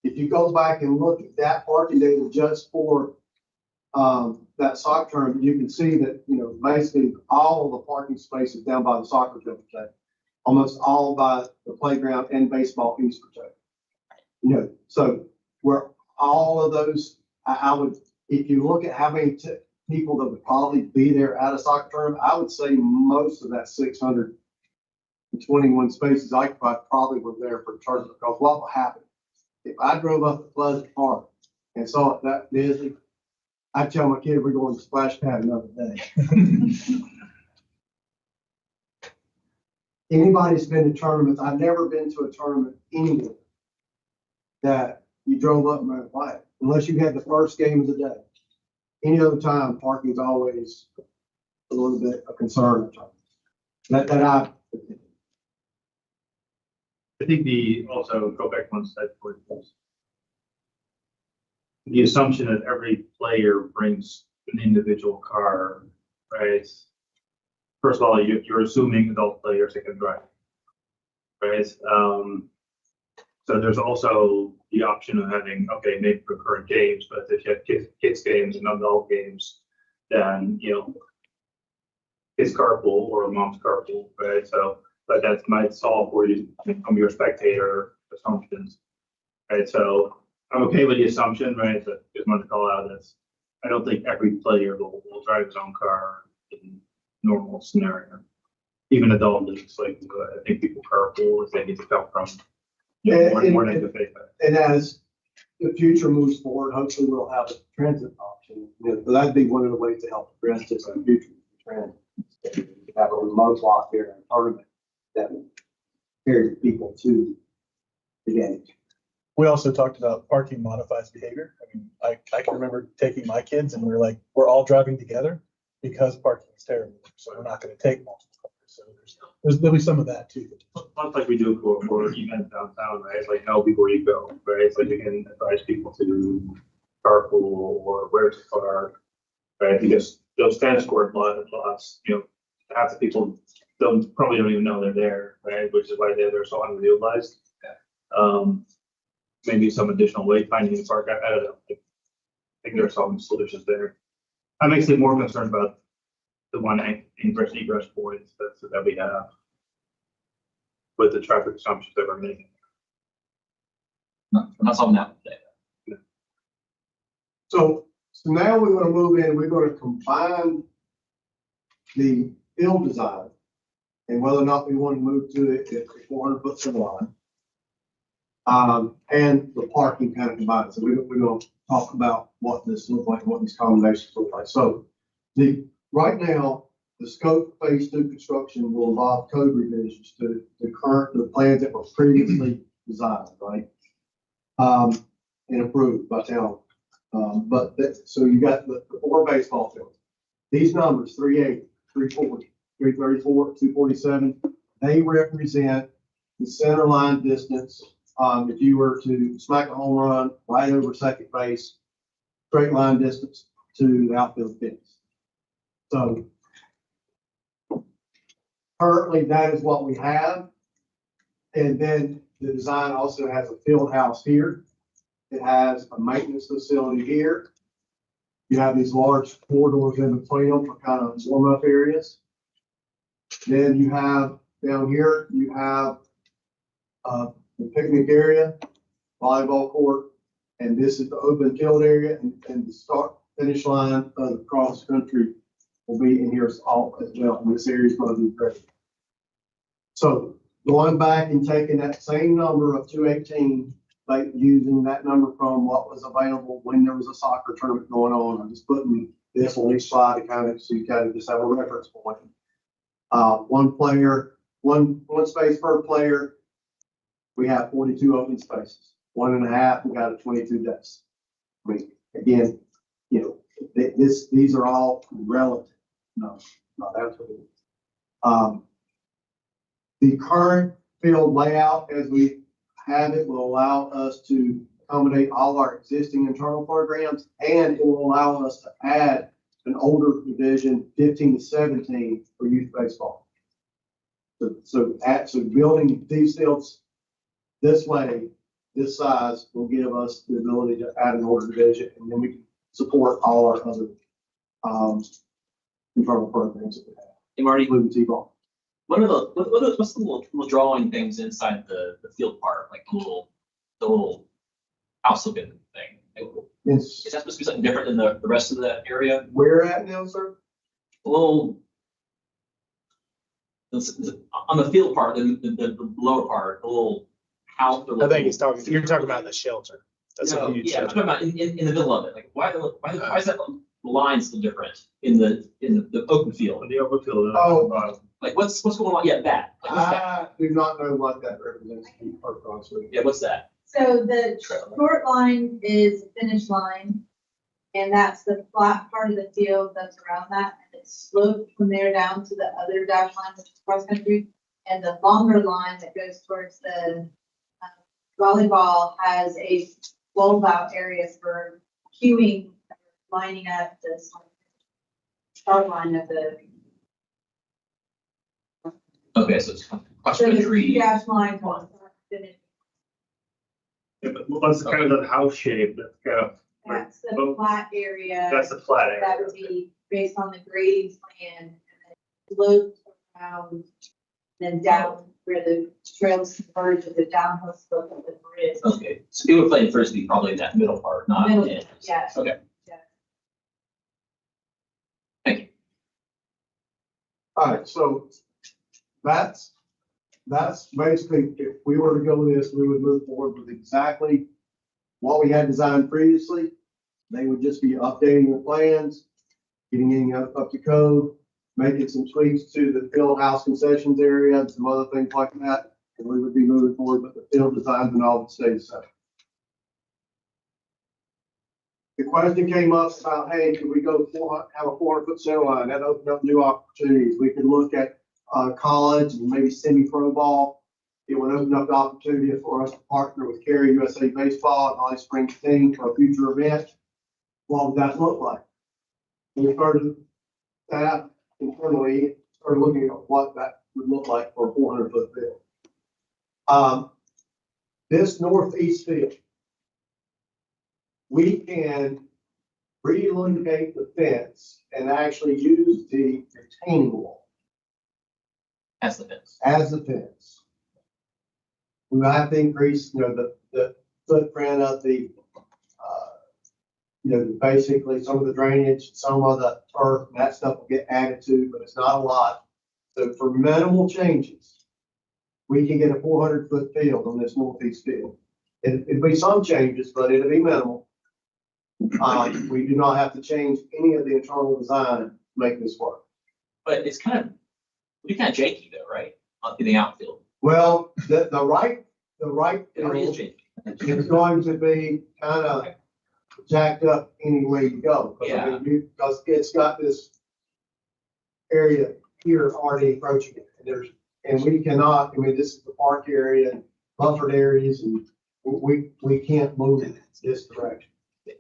If you go back and look at that parking data just for that soccer tournament, you can see that, basically all of the parking spaces down by the soccer field protected, almost all by the playground and baseball fields protected. So where all of those, I would, if you look at how many people that would probably be there at a soccer tournament, I would say most of that 621 spaces occupied probably were there for the tournament. Because what will happen if I drove up to Pleasant Park and saw it that busy? I'd tell my kid we're going to splash pad another day. Anybody's been to tournaments, I've never been to a tournament anywhere that you drove up and ran by it, unless you had the first game of the day. Any other time, parking is always a little bit of concern. I think also go back one step for the assumption that every player brings an individual car, right? First of all, you're assuming adult players that can drive, right? So there's also the option of having, okay, maybe concurrent games, but if you have kids games and adult games, then, kids carpool or mom's carpool, right? So, but that might solve for you from your spectator assumptions, right? So I'm okay with the assumption, right? But just want to call out this. I don't think every player will drive his own car in normal scenario. Even adult leagues, like I think people carpool if they need to come from one end of the And as the future moves forward, hopefully we'll have a transit option. That'd be one of the ways to help address this in the future. Transit. Have a remote block here in a tournament that would carry people to the game. We also talked about parking modifies behavior. I mean, I can remember taking my kids and we're all driving together because parking is terrible. So we're not going to take multiple cars. So there'll be some of that too. Much like we do for events downtown, right? It's like know before you go, right? It's like you can advise people to carpool or where to park, right? Because those tennis court lots, half the people probably don't even know they're there, right? Which is why they're so underutilized. Maybe some additional wayfinding in the park. I don't know. I think there are some solutions there. I'm actually more concerned about the one ingress egress points that we have with the traffic assumptions that we're making. No, we're not solving that today. So now we're going to move in, we're going to combine the field design and whether or not we want to move to it at the 400-foot center line. And the parking kind of combined. So we're going to talk about what this looks like, what these combinations look like. So right now, the scope phase 2 construction will involve code revisions to the plans that were previously designed, right? And approved by town. So you got the 4 baseball fields. These numbers, 380, 340, 334, 247, they represent the center line distance. If you were to smack a home run right over second base, straight line distance to the outfield fence. So currently that is what we have. And then the design also has a field house here. It has a maintenance facility here. You have these large corridors in between them for kind of warm-up areas. Then you have down here, you have the picnic area, volleyball court, and this is the open field area, and the start finish line of the cross country will be in here all as well. And this area is going to be great. So going back and taking that same number of 218, like using that number from what was available when there was a soccer tournament going on, I'm just putting this on each slide to kind of so you kind of just have a reference point. One player, one space per player. We have 42 open spaces. 1.5, we got a 22 days. I mean, again, you know, these are all relative. No, not absolutely. The current field layout as we have it will allow us to accommodate all our existing internal programs, and it will allow us to add an older division, 15 to 17 for youth baseball. So building these fields this way, this size will give us the ability to add an older division, and then we can support all our other internal programs that we have, Hey, Marty, including T-ball. what's the little drawing things inside the field part, like the little house looking thing? Is that supposed to be something different than the rest of that area? Where at now, sir? A little, on the field part, the lower part, the little house. I think you're talking about the shelter. That's a huge Yeah, I'm shelter. talking about in the middle of it, like why is that line still different in the open field? On the open field. Oh. Like what's going on? Yeah, that. Like, what's that? I do not know what that represents, to be perfectly honest with you. Yeah, what's that? So the short line is the finish line, and that's the flat part of the field that's around that, and it's sloped from there down to the other dash line, which is cross country. And the longer line that goes towards the volleyball has a bulb out area for queuing, lining up the start line of the. Okay, so it's cross So the country. dash line will finish. Yeah, but what's kind of the house shape, that's kind of, That's the flat area. that's the flat area. That would be based on the grading plan, and then sloped around, then down where the trails converge with the downhill slope of the bridge. Okay, so people playing frisbee probably in that middle part, not Middle, in. yes. Okay. Yes. Thank you. All right, so that's basically, if we were to go with this, we would move forward with exactly what we had designed previously. They would just be updating the plans, getting anything up to code, making some tweaks to the field house concessions area and some other things like that. And we would be moving forward, but the field designs and all would stay the same. The question came up about, hey, could we go have a 400-foot center line? That opened up new opportunities. We could look at college and maybe semi-pro ball. It would open up the opportunity for us to partner with Cary USA Baseball and Holly Springs team for a future event. What would that look like? We started that internally, started looking at what that would look like for a 400-foot field. This northeast field, we can relocate the fence and actually use the retaining wall That's the fence. as the fence. We will have to increase, the footprint of the, basically some of the drainage, some of the turf, and that stuff will get added to, but it's not a lot. So for minimal changes, we can get a 400-foot field on this northeast field. It'll be some changes, but it'll be minimal. We do not have to change any of the internal design to make this work. But it's kind of janky though, right? In the outfield. Well, the right It already is field janky. is going to be kind of jacked up any way you go. Because it's got this area here already approaching it. And we cannot, this is the park area and buffered areas, and we can't move in this direction.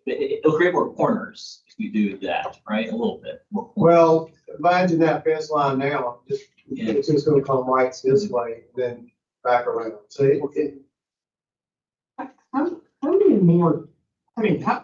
It'll create more corners if you do that, right? A little bit more. Well, imagine that fence line now, it's just gonna come right this way, then back around. So How many more,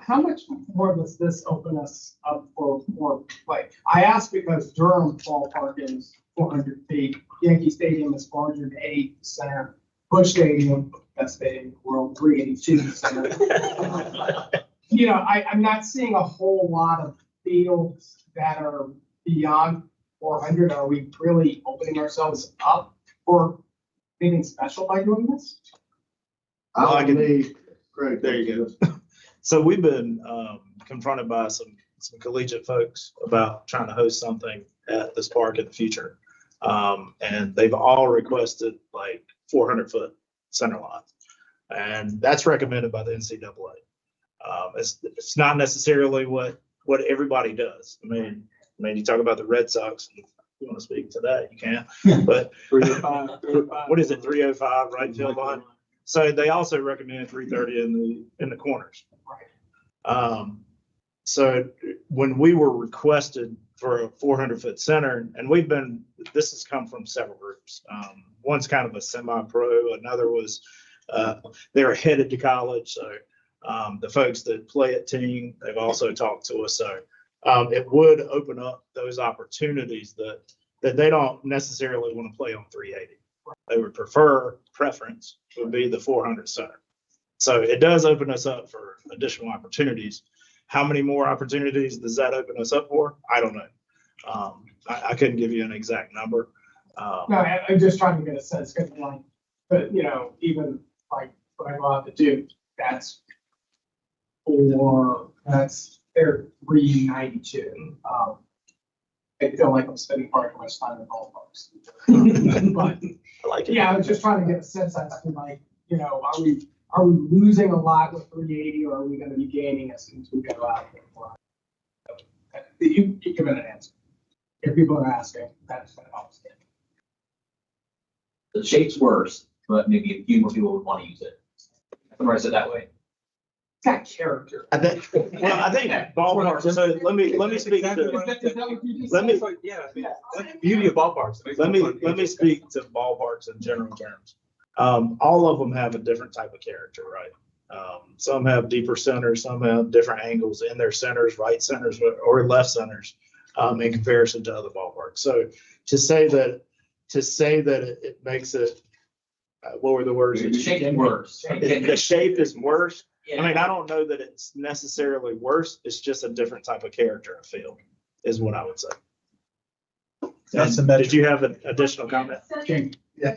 how much more does this open us up for more play? I ask because Durham ballpark is 400 feet, Yankee Stadium is 408%, Busch Stadium, best stadium in the world, 382%. I'm not seeing a whole lot of fields that are beyond 400. Are we really opening ourselves up for anything special by doing this? I believe, Greg. There you go. So we've been confronted by some collegiate folks about trying to host something at this park in the future. And they've all requested like 400-foot center line. And that's recommended by the NCAA. It's not necessarily what everybody does. I mean, you talk about the Red Sox, and if you want to speak to that, you can. But what is it, 305 right field line? So they also recommend 330 in the corners. So when we were requested for a 400-foot center, and this has come from several groups. One's kind of a semi-pro, another was they were headed to college. So the folks that play at team, they've also talked to us. So it would open up those opportunities that they don't necessarily want to play on 380. They would preference would be the 400 center. So it does open us up for additional opportunities. How many more opportunities does that open us up for? I don't know. I couldn't give you an exact number. No, I'm just trying to get a sense, because like, but even like when I go out to Duke, they're 392. I feel like I'm spending part of my time in ballparks. But I like it. yeah, I was just trying to get a sense as to like, are we losing a lot with 380, or are we going to be gaining as soon as we go out there? You give it an answer. If people are asking, that's what helps. The shape's worse, but maybe a few more people would want to use it. Summarize it that way. It's got character. I think ballpark. So let me speak to. Yeah, that's the beauty of ballparks. Let me speak to ballparks in general terms. All of them have a different type of character, right? Some have deeper centers, some have different angles in their centers, right centers or left centers, in comparison to other ballparks. So to say that it makes it, what were the words? The shape's worse. The shape is worse. I mean, I don't know that it's necessarily worse. It's just a different type of character and feel, is what I would say. Did you have an additional comment? Yeah.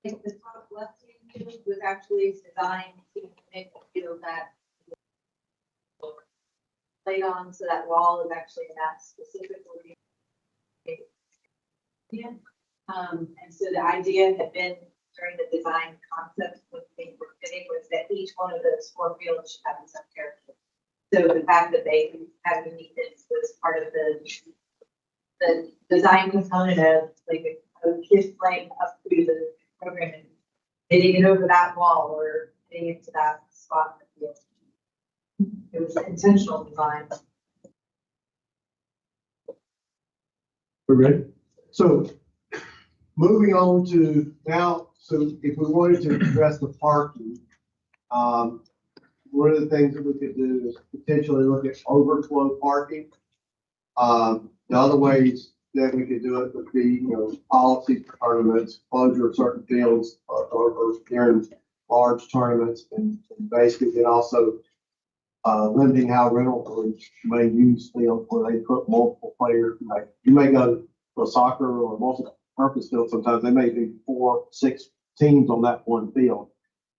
The top left hand field was actually designed to make a field that laid on, so that wall is actually in that specific location. And so the idea had been during the design concept when things were fitting was that each one of those 4 fields should have its own character. So the fact that they had uniqueness was part of the design component of like a kid playing up through the program and hitting it over that wall or hitting it to that spot in the field. It was intentional design. We're ready? So moving on to now, so if we wanted to address the parking, one of the things that we could do is potentially look at overflow parking. The other ways that we could do it would be, policy tournaments, closure of certain fields, or during large tournaments, and basically it also limiting how rental groups may use fields where they put multiple players. Like you may go to a soccer or a multi-purpose field. Sometimes they may be 4, 6 teams on that one field,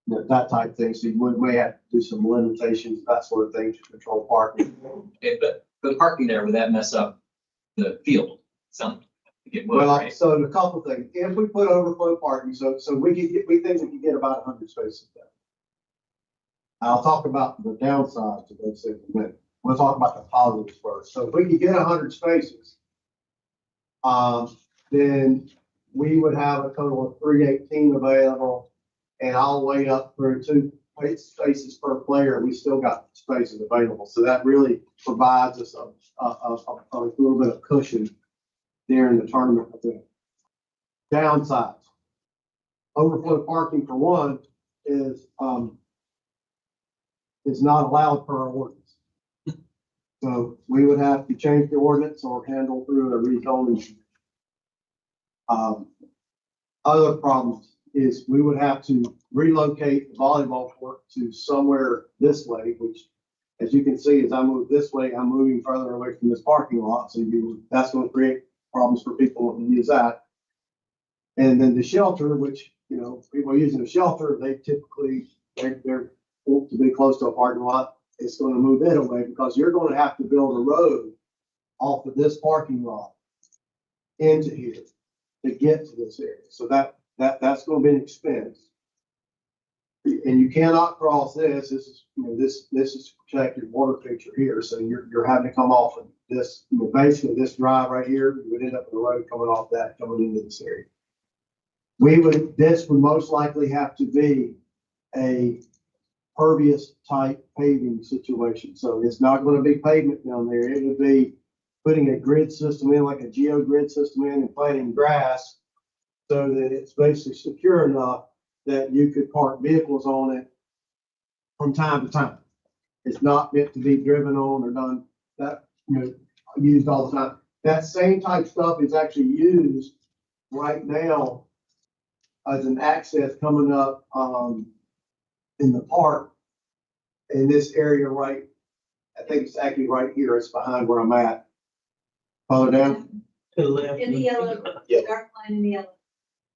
that type of thing. So you may have to do some limitations, that sort of thing, to control parking. But the parking there, would that mess up the field? Well, so a couple of things. If we put overflow parking, so we think we can get about 100 spaces there. I'll talk about the downsides of those things in a minute. We'll talk about the positives first. So if we could get 100 spaces, then we would have a total of 318 available, and I'll weigh up for 2 spaces per player. We still got spaces available, so that really provides us a little bit of cushion during the tournament event. Downsides: overflow parking, for one, is not allowed per our ordinance. So we would have to change the ordinance or handle through a rezoning. Other problems is we would have to relocate the volleyball court to somewhere this way, which, as you can see, as I move this way, I'm moving further away from this parking lot. So that's going to create problems for people who use that. And then the shelter, which, people using the shelter, they typically, they're to be close to a parking lot. It's going to move it away because you're going to have to build a road off of this parking lot into here to get to this area. So that's going to be an expense. And you cannot cross this. This is, this is protected water feature here. So you're having to come off of this, basically this drive right here. You would end up with a road coming off that, coming into this area. This would most likely have to be a pervious type paving situation. So it's not going to be pavement down there. It would be putting a grid system in, like a geogrid system in, and planting grass so that it's basically secure enough that you could park vehicles on it from time to time. It's not meant to be driven on or done that, used all the time. That same type stuff is actually used right now as an access coming up in the park in this area, right? I think it's actually right here. It's behind where I'm at. Follow down. To the left. In the yellow, Yep. dark line in the yellow.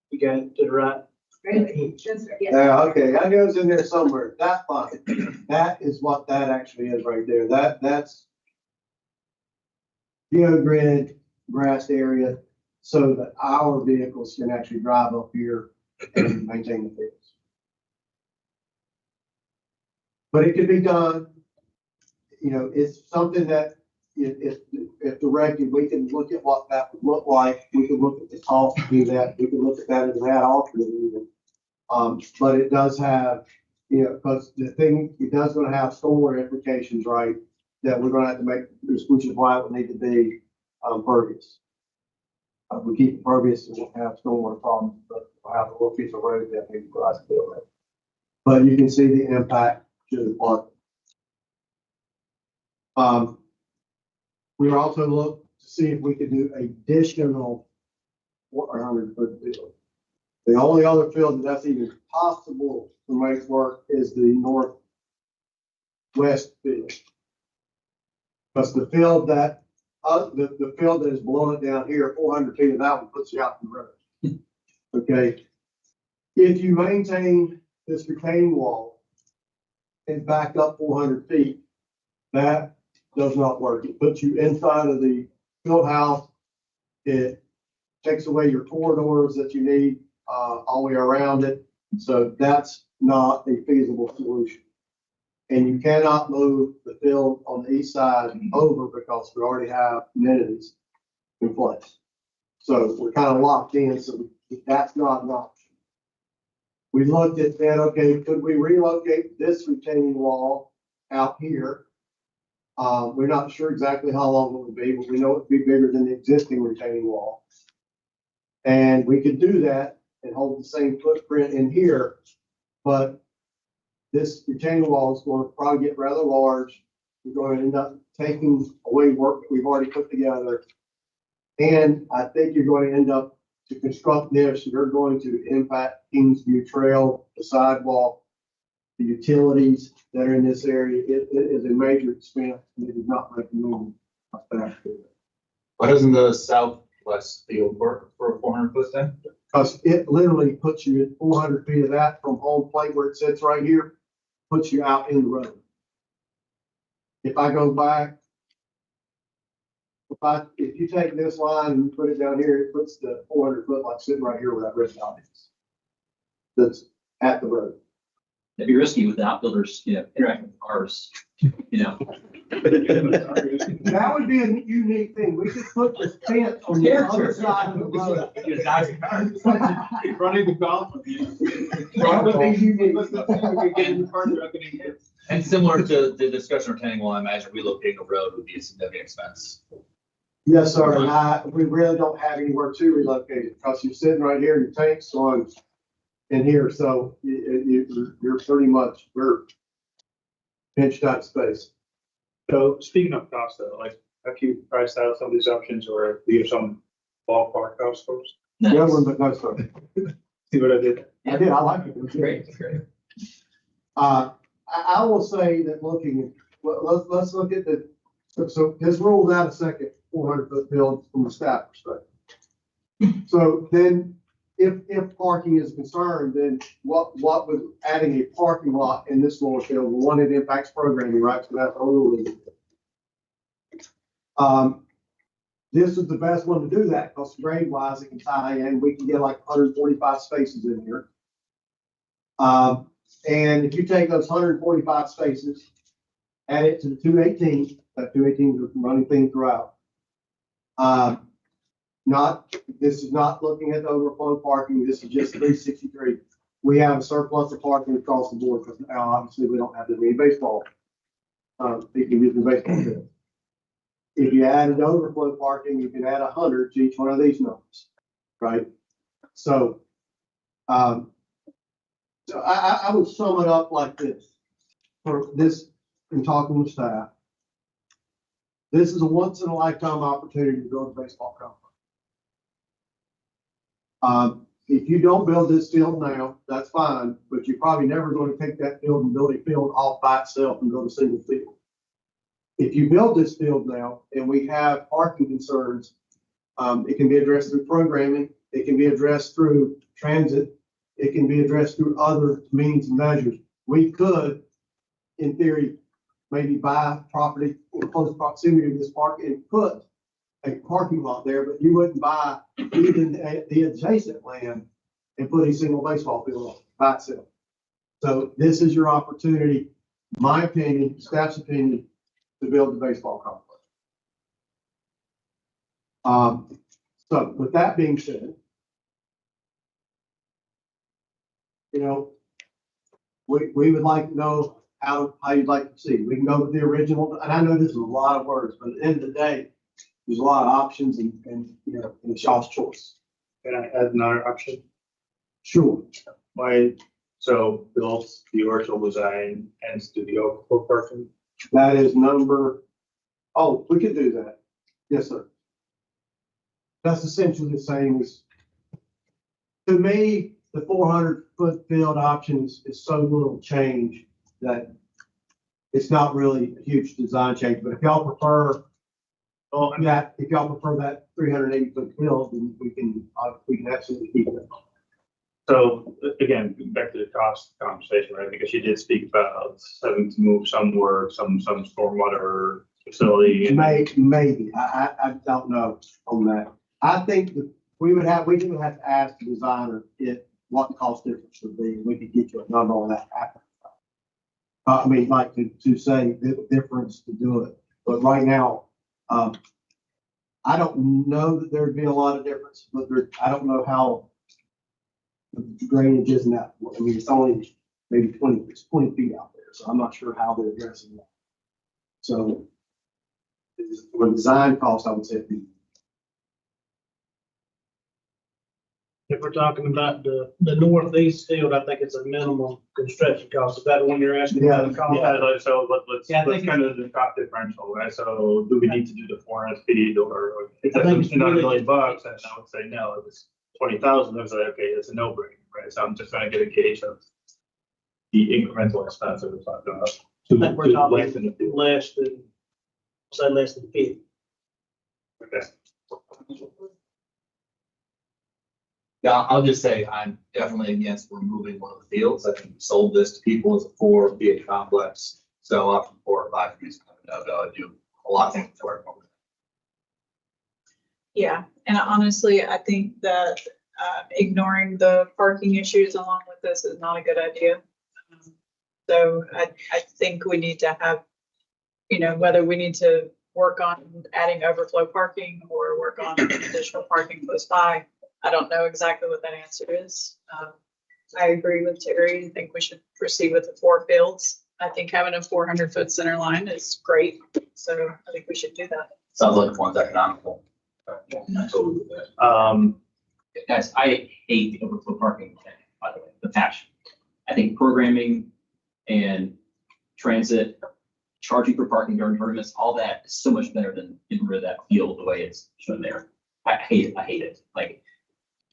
You got it to the right. Right, that's right, yeah. Yeah, okay, that goes in there somewhere. That line, that is what that actually is right there. That's geogrid grassed area so that our vehicles can actually drive up here and maintain the fields. But it can be done. It's something that if directed, we can look at what that would look like. We can look at the cost to do that. We can look at that as an alternate even. But it does have, because it does going to have stormwater implications, right? That we're going to have to make, which is why it would need to be pervious. If we keep it pervious, we won't have stormwater problems, but we'll have a little piece of road that we can deal with. But you can see the impact to the park. We also look to see if we could do additional 400-foot field. The only other field that's even possible to make work is the northwest field. Because the field that the field that is below it down here, 400 feet of that one puts you out in the road. Okay. If you maintain this retaining wall and back up 400 feet, that does not work. It puts you inside of the field house. It takes away your corridors that you need all the way around it. So that's not a feasible solution. And you cannot move the field on the east side over because we already have amenities in place. So we're kind of locked in. So that's not an option. We looked at that. Okay, could we relocate this retaining wall out here? We're not sure exactly how long it would be, but we know it would be bigger than the existing retaining wall. And we could do that and hold the same footprint in here, but this retaining wall is going to probably get rather large. We're going to end up taking away work that we've already put together. And I think you're going to end up to construct this, you're going to impact Kingsview Trail, the sidewalk, the utilities that are in this area. It is a major expense, and it is not recommended. Why doesn't the southwest field work for a 400-foot then? Because it literally puts you at 400 feet of that from home plate where it sits right here, puts you out in the road. If I go back, if you take this line and put it down here, it puts the 400 foot like sitting right here where that red dot is. That's at the road. It'd be risky with the outbuilders, interacting with cars, That would be a unique thing. We could put the fence on the other side of the road. Running the golf with you. That would be unique. And similar to the discussion of retaining wall, I imagine relocating a road would be a significant expense. Yes, sir. And we really don't have anywhere to relocate it because you're sitting right here, your tank's on in here. So you're pretty much, we're pinched out space. So speaking of cost though, like have you priced out some of these options or do you have some ballpark cost for us? Yeah, but no, sir. See what I did? I did. I like it. It's great, it's great. I will say that let's look at so this rules out a second 400 foot field from the staff perspective. So then if parking is concerned, then what was adding a parking lot in this lower field? One, it impacts programming, right? So that's overly. This is the best one to do that because grade wise it can tie in. We can get like 145 spaces in here. And if you take those 145 spaces, add it to the 218, that 218 is running thing throughout. This is not looking at the overflow parking. This is just 363. We have a surplus of parking across the board because now obviously we don't have that many baseball. People using baseball field. If you added overflow parking, you can add 100 to each one of these numbers, right? So, I would sum it up like this for this in talking with staff. This is a once in a lifetime opportunity to build a baseball complex. If you don't build this field now, that's fine, but you're probably never going to take that field and build a field off by itself and go to single field. If you build this field now and we have parking concerns, it can be addressed through programming. It can be addressed through transit. It can be addressed through other means and measures. We could, in theory, maybe buy property in close proximity to this park and put a parking lot there, but you wouldn't buy even the adjacent land and put a single baseball field on by itself. So this is your opportunity, my opinion, staff's opinion, to build the baseball complex. So with that being said, you know, we would like to know how you'd like to see. We can go with the original, and I know this is a lot of words, but at the end of the day, there's a lot of options and you know, and it's y'all's choice. Can I add another option? Sure. So build the original design and do the overflow parking. That is number, oh, we could do that. Yes, sir. That's essentially the same as, to me, the 400-foot field options is so little change that it's not really a huge design change. But if y'all prefer that, if y'all prefer that 380-foot field, then we can absolutely keep it. So again, back to the cost conversation, right? Because you did speak about having to move some work, some stormwater facility. Maybe. I don't know on that. I think that we would have to ask the designer what the cost difference would be. We could get you a number on that after. I mean, like to say the difference to do it. But right now, I don't know that there'd be a lot of difference, but I don't know how the drainage is in that. I mean, it's only maybe 20 feet out there, so I'm not sure how they're addressing that. So for design cost, I would say it'd be. If we're talking about the northeast field, I think it's a minimum construction cost. Is that the one you're asking about? So let's Yeah, I think kind of the cost differential, right? So do we need to do the 400 feet or if I think it's it's another really- $1 million? And I would say no. If it's 20,000, I was like, okay, it's a no-brainer, right? So I'm just trying to get a gauge of the incremental expense that we're talking about. I think we're talking lengthen the field. less than 50. Okay. Yeah, I'll just say I'm definitely against removing one of the fields. I think we sold this to people as a 4 PH complex. So option 4 or 5 is coming out. Do a lot of things to work on. Yeah, and honestly, I think that ignoring the parking issues along with this is not a good idea. So I think we need to have, you know, whether we need to work on adding overflow parking or work on additional parking close by. I don't know exactly what that answer is. I agree with Terry. I think we should proceed with the 4 fields. I think having a 400-foot center line is great. So I think we should do that. Sounds like one's economical. Totally. Guys, I hate the overflow parking, by the way, the passion. I think programming and transit, charging for parking during tournaments, all that is so much better than getting rid of that field the way it's shown there. I hate it. I hate it. Like,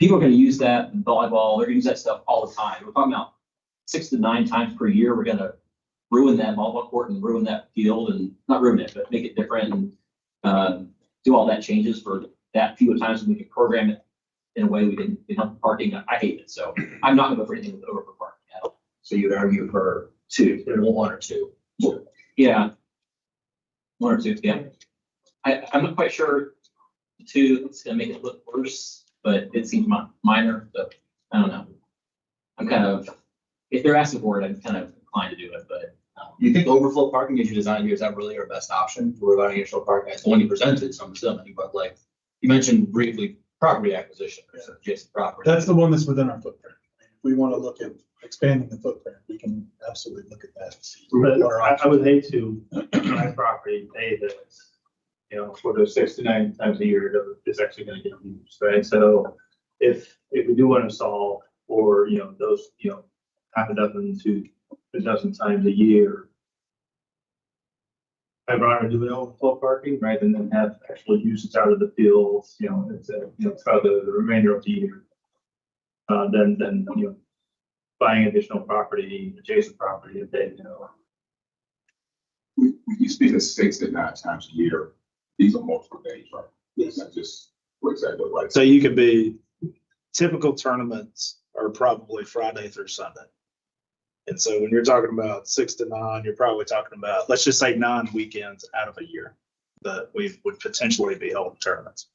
people are going to use that in volleyball. They're going to use that stuff all the time. We're talking about 6 to 9 times per year. We're going to ruin that volleyball court and ruin that field, and not ruin it, but make it different and do all that changes for that few times when we can program it in a way we can help parking. I hate it. So I'm not going to go for anything with overflow parking at all. So you'd argue for 2, 1 or 2. Yeah. 1 or 2, yeah. I'm not quite sure 2, it's going to make it look worse, but it seems minor, so I don't know. I'm kind of if they're asking for it, I'm kind of inclined to do it, but. Do you think overflow parking as you design here is that really our best option for providing additional parking? It's only presented, so I'm assuming, but like you mentioned briefly, property acquisition or adjacent property. That's the one that's within our footprint. If we want to look at expanding the footprint, we can absolutely look at that. But I would hate to, my property, pay this, you know, for those 6 to 9 times a year, it's actually gonna get used, right? So if we do want to solve for, you know, those, you know, half a dozen to a dozen times a year, I'd rather do it overflow parking, right, and then have actual usage out of the fields, you know, it's throughout the remainder of the year. Then, you know, buying additional property, adjacent property, if they, you know. When you speak of 6 to 9 times a year, these are multiple days, right? Yes. Not just, what exactly like. So you could be, typical tournaments are probably Friday through Sunday. And so when you're talking about 6 to 9, you're probably talking about, let's just say 9 weekends out of a year that we would potentially be holding tournaments.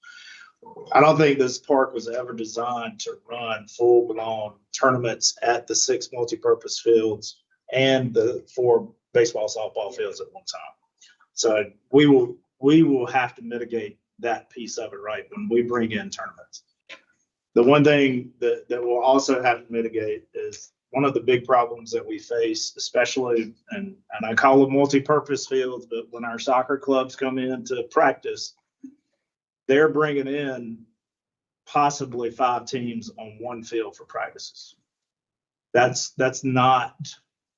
I don't think this park was ever designed to run full-blown tournaments at the 6 multipurpose fields and the 4 baseball, softball fields at one time. So we will have to mitigate that piece of it, right, when we bring in tournaments. The one thing that we'll also have to mitigate is one of the big problems that we face, especially, and I call them multi-purpose fields, but when our soccer clubs come in to practice, they're bringing in possibly 5 teams on one field for practices. That's not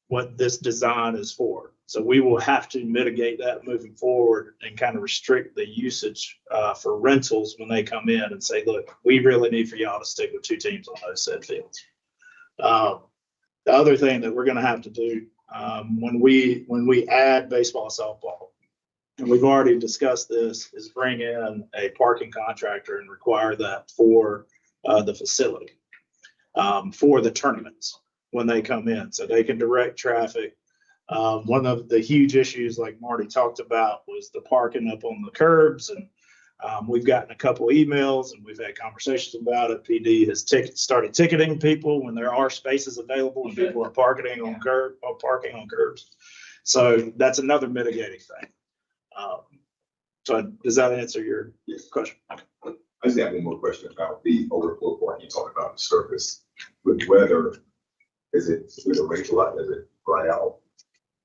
what this design is for. So we will have to mitigate that moving forward and kind of restrict the usage for rentals when they come in and say, look, we really need for y'all to stick with 2 teams on those said fields. The other thing that we're going to have to do when we add baseball, softball, and we've already discussed this, is bring in a parking contractor and require that for the facility, for the tournaments when they come in, so they can direct traffic. One of the huge issues, like Marty talked about, was the parking up on the curbs, and we've gotten a couple emails and we've had conversations about it. PD has started ticketing people when there are spaces available and people are parking on curbs. So that's another mitigating thing. So does that answer your question? I just have one more question about the overflow parking. You talked about the surface with weather. Is it with a rain a lot? Is it dry out?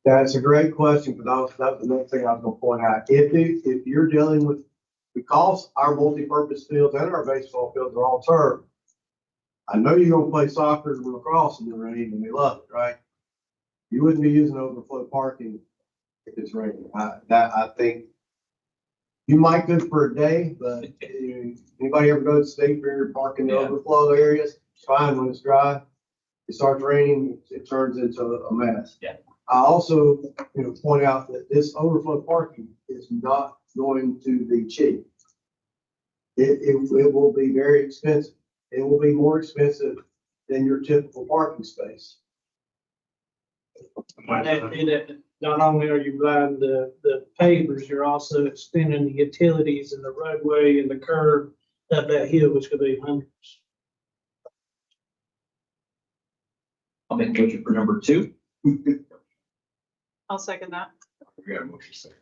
That's a great question, because that was another thing I was gonna point out. If you're dealing with, because our multipurpose fields and our baseball fields are all turf, I know you're gonna play soccer and lacrosse in the rain and they love it, right? You wouldn't be using overflow parking if it's raining. I think you might good for a day, but anybody ever go to State Fair, park in the overflow areas? It's fine when it's dry. It starts raining, it turns into a mess. Yeah. I also, point out that this overflow parking is not going to be cheap. It will be very expensive. It will be more expensive than your typical parking space. And not only are you buying the pavers, you're also extending the utilities and the roadway and the curb up that hill, which could be hundreds. I'll make a motion for number 2. I'll second that. We got a motion second.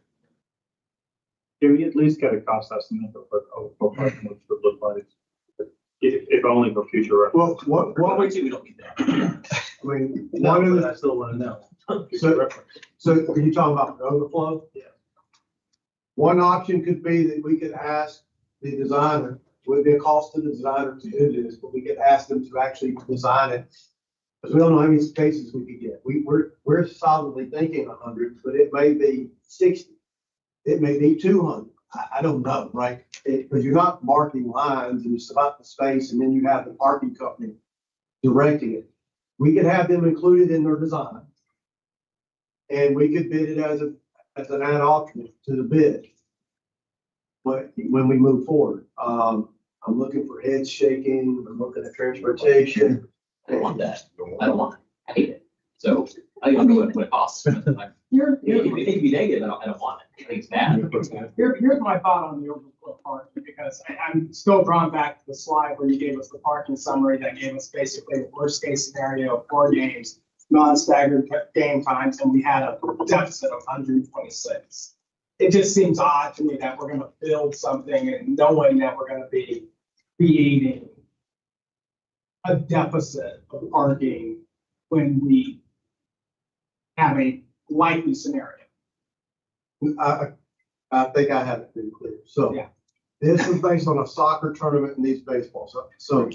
Can we at least get a cost estimate of what parking would look like? If only for future reference. Well, what we do, we don't need that. I mean, No, one of but the, I still want to know. so are you talking about the overflow? Yeah. One option could be that we could ask the designer, would be a cost to the designer to do this, but we could ask them to actually design it. Because we don't know how many spaces we could get. We're solidly thinking 100, but it may be 60. It may be 200. I don't know, right? Because you're not marking lines and it's about the space, and then you have the parking company directing it. We could have them included in their design. And we could bid it as an add alternate to the bid. But when we move forward, I'm looking for heads shaking, I'm looking at transportation. I don't want that. I don't want it. I hate it. So I don't know what it costs. If it can be negative, I don't want it. I think it's bad. Here's my thought on the overflow parking, because I'm still drawn back to the slide where you gave us the parking summary that gave us basically the worst case scenario, 4 games, non-staggered game times, and we had a deficit of 126. It just seems odd to me that we're gonna build something and knowing that we're gonna be creating a deficit of parking when we have a likely scenario. I think I have it pretty clear. So Yeah. this is based on a soccer tournament and these baseballs. So,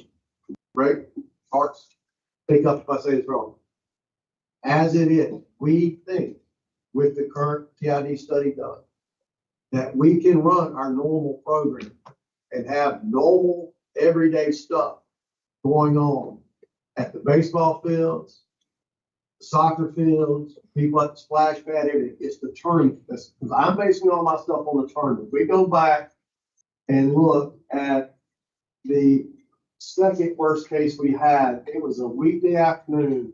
right, Parks, pick up if I say this wrong. As it is, we think with the current TID study done, that we can run our normal program and have normal everyday stuff going on at the baseball fields, the soccer fields, people at the splash pad, everything. It's the tournament. Because I'm basing all my stuff on the tournament. We go back and look at the second worst case we had. It was a weekday afternoon.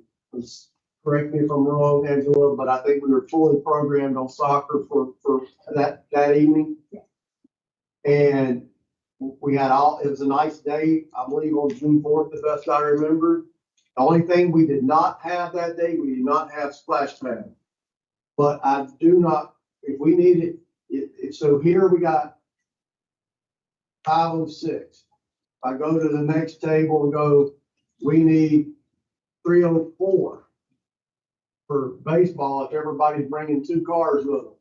Correct me if I'm wrong, Angela, but I think we were fully programmed on soccer for that evening. And we had it was a nice day, I believe on June 4th, the best I remember. The only thing we did not have that day, we did not have splash pad. But I do not, if we need it, so here we got 506. I go to the next table and go, we need 304 for baseball if everybody's bringing 2 cars with them.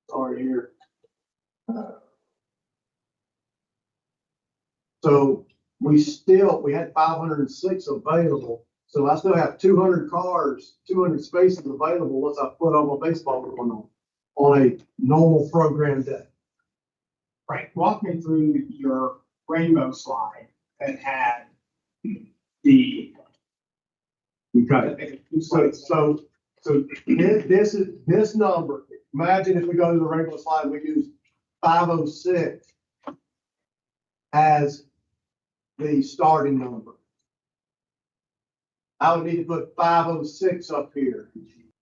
Sorry here. So we had 506 available. So I still have 200 cars, 200 spaces available once I put all my baseball going on a normal program day. Right, walk me through your rainbow slide that had the. Okay. So this number, imagine if we go to the rainbow slide, we use 506 as the starting number. I would need to put 506 up here.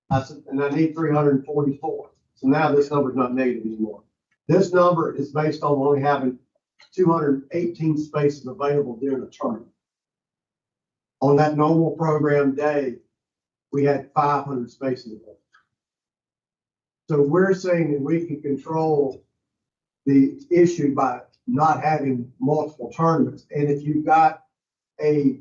And I need 344. So now this number is not negative anymore. This number is based on only having 218 spaces available during the tournament. On that normal program day, we had 500 spaces available. So we're saying that we can control the issue by not having multiple tournaments. And if you've got a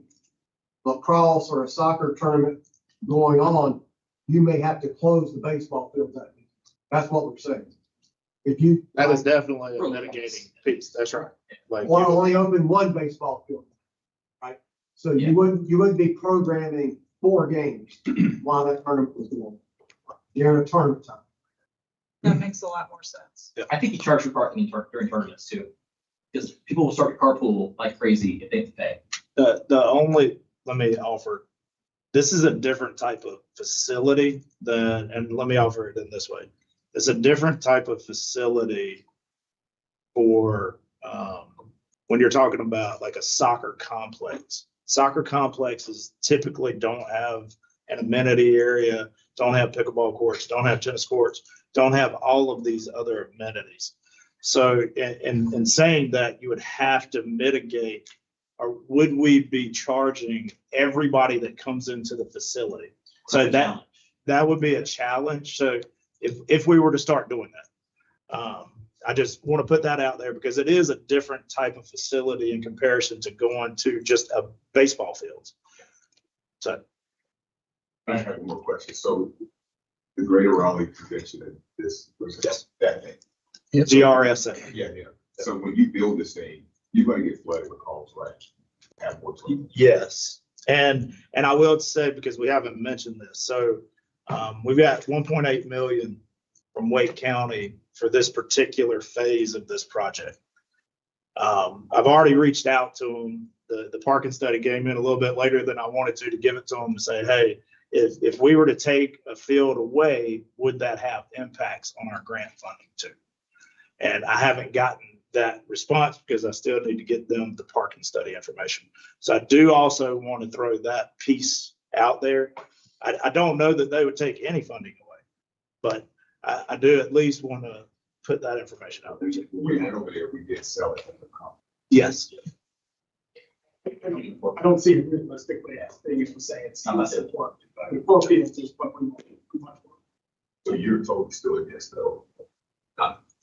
lacrosse or a soccer tournament going on, you may have to close the baseball field that week. That's what we're saying. That is definitely a mitigating piece. That's right. Like, Or only open one baseball field, right? So you wouldn't be programming 4 games while that tournament was going on. You're in a tournament time. That makes a lot more sense. I think you charge for parking during tournaments too. Because people will start to carpool like crazy if they have to pay. let me offer, this is a different type of facility and let me offer it in this way. It's a different type of facility for, when you're talking about like a soccer complex. Soccer complexes typically don't have an amenity area, don't have pickleball courts, don't have tennis courts, don't have all of these other amenities. So in saying that, you would have to mitigate, or would we be charging everybody that comes into the facility? So that would be a challenge. So if we were to start doing that, I just want to put that out there because it is a different type of facility in comparison to going to just a baseball field. So I have one more question. So the Greater Raleigh Convention, this was that thing. GRSA. Yeah. So when you build this thing, you're going to get flooded with calls, right? Have more time. Yes. And I will say, because we haven't mentioned this, so we've got 1.8 million from Wake County for this particular phase of this project. I've already reached out to them. The parking study came in a little bit later than I wanted to give it to them and say, hey, if we were to take a field away, would that have impacts on our grant funding too? And I haven't gotten that response because I still need to get them the parking study information. So I do also want to throw that piece out there. I don't know that they would take any funding away, but I do at least want to put that information out there too. We went over there, we did sell it at the conference. Yes. I I don't see it realistically as big as we say it's. I'm not saying- important, but 4 feet is just what we want. So you're totally still against though.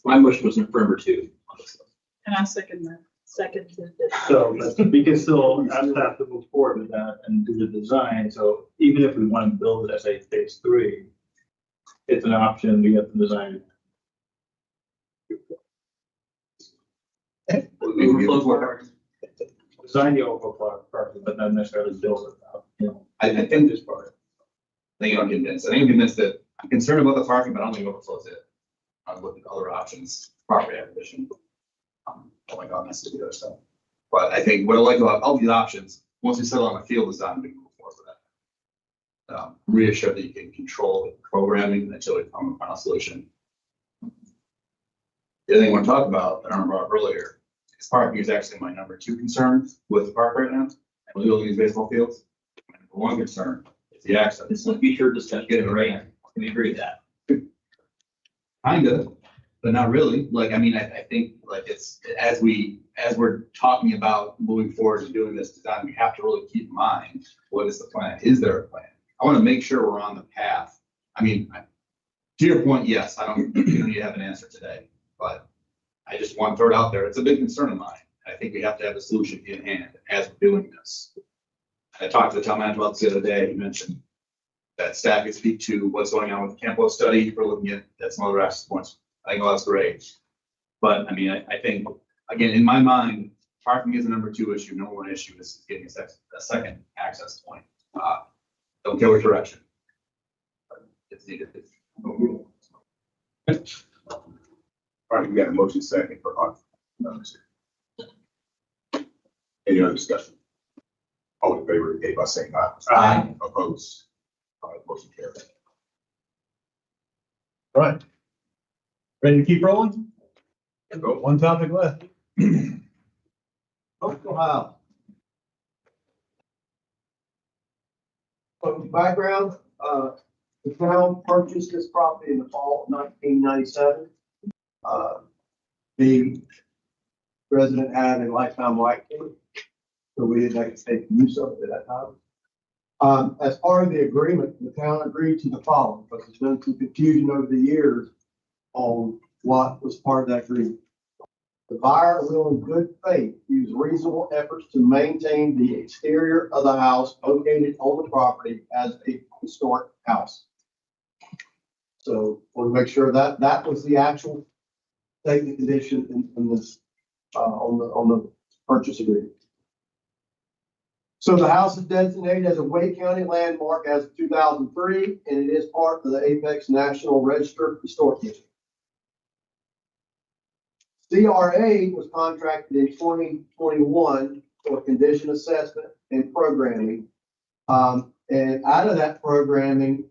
My motion was for number 2. on this list. And I second that, second to. So we can still have to move forward with that and do the design. So even if we want to build it as a phase 3, it's an option to get the design. Overflow for- Design the overflow parking, but not necessarily build it out, you know. I think this part. I think I'm convinced. I think I'm convinced that I'm concerned about the parking, but I don't think overflows it. I'm looking at other options, property acquisition. Oh my God, that's the other stuff. But I think what I like about all these options, once we settle on a field design, we can move forward with that. Reassure that you can control the programming until we come to a final solution. The other thing I want to talk about, that I brought up earlier, is parking is actually my number 2 concern with the park right now. And we're building these baseball fields. My number 1 concern is the access. This is a future discussion, get it right? Can we agree with that? Kind of, but not really. Like, I mean, I think like it's, as we're talking about moving forward and doing this design, we have to really keep in mind, what is the plan? Is there a plan? I want to make sure we're on the path. I mean, to your point, yes, you don't need to have an answer today, but I just want to throw it out there. It's a big concern of mine. I think we have to have a solution in hand as we're doing this. I talked to the town manager about this the other day. He mentioned that staff can speak to what's going on with the Campo study. We're looking at some other access points. I think all that's great. But I mean, I think, again, in my mind, parking is the number 2 issue. Number 1 issue is getting a second access point. Don't care which direction. But it's needed. All right, we got a motion second for our. Any other discussion? All in favor, indicate by saying aye. Aye. Opposed? All right, motion carried. All right. Ready to keep rolling? Go. One topic left. Ohio. Some background, the town purchased this property in the fall of 1997. The resident had a lifetime right to it, so we didn't have to take use of it at that time. As part of the agreement, the town agreed to the following, because there's been some confusion over the years on what was part of that agreement. The buyer will in good faith use reasonable efforts to maintain the exterior of the house located on the property as a historic house. So want to make sure that that was the actual statement condition in this, on the purchase agreement. So the house is designated as a Wake County landmark as of 2003, and it is part of the Apex National Register Historic District. CRA was contracted in 2021 for condition assessment and programming. And out of that programming,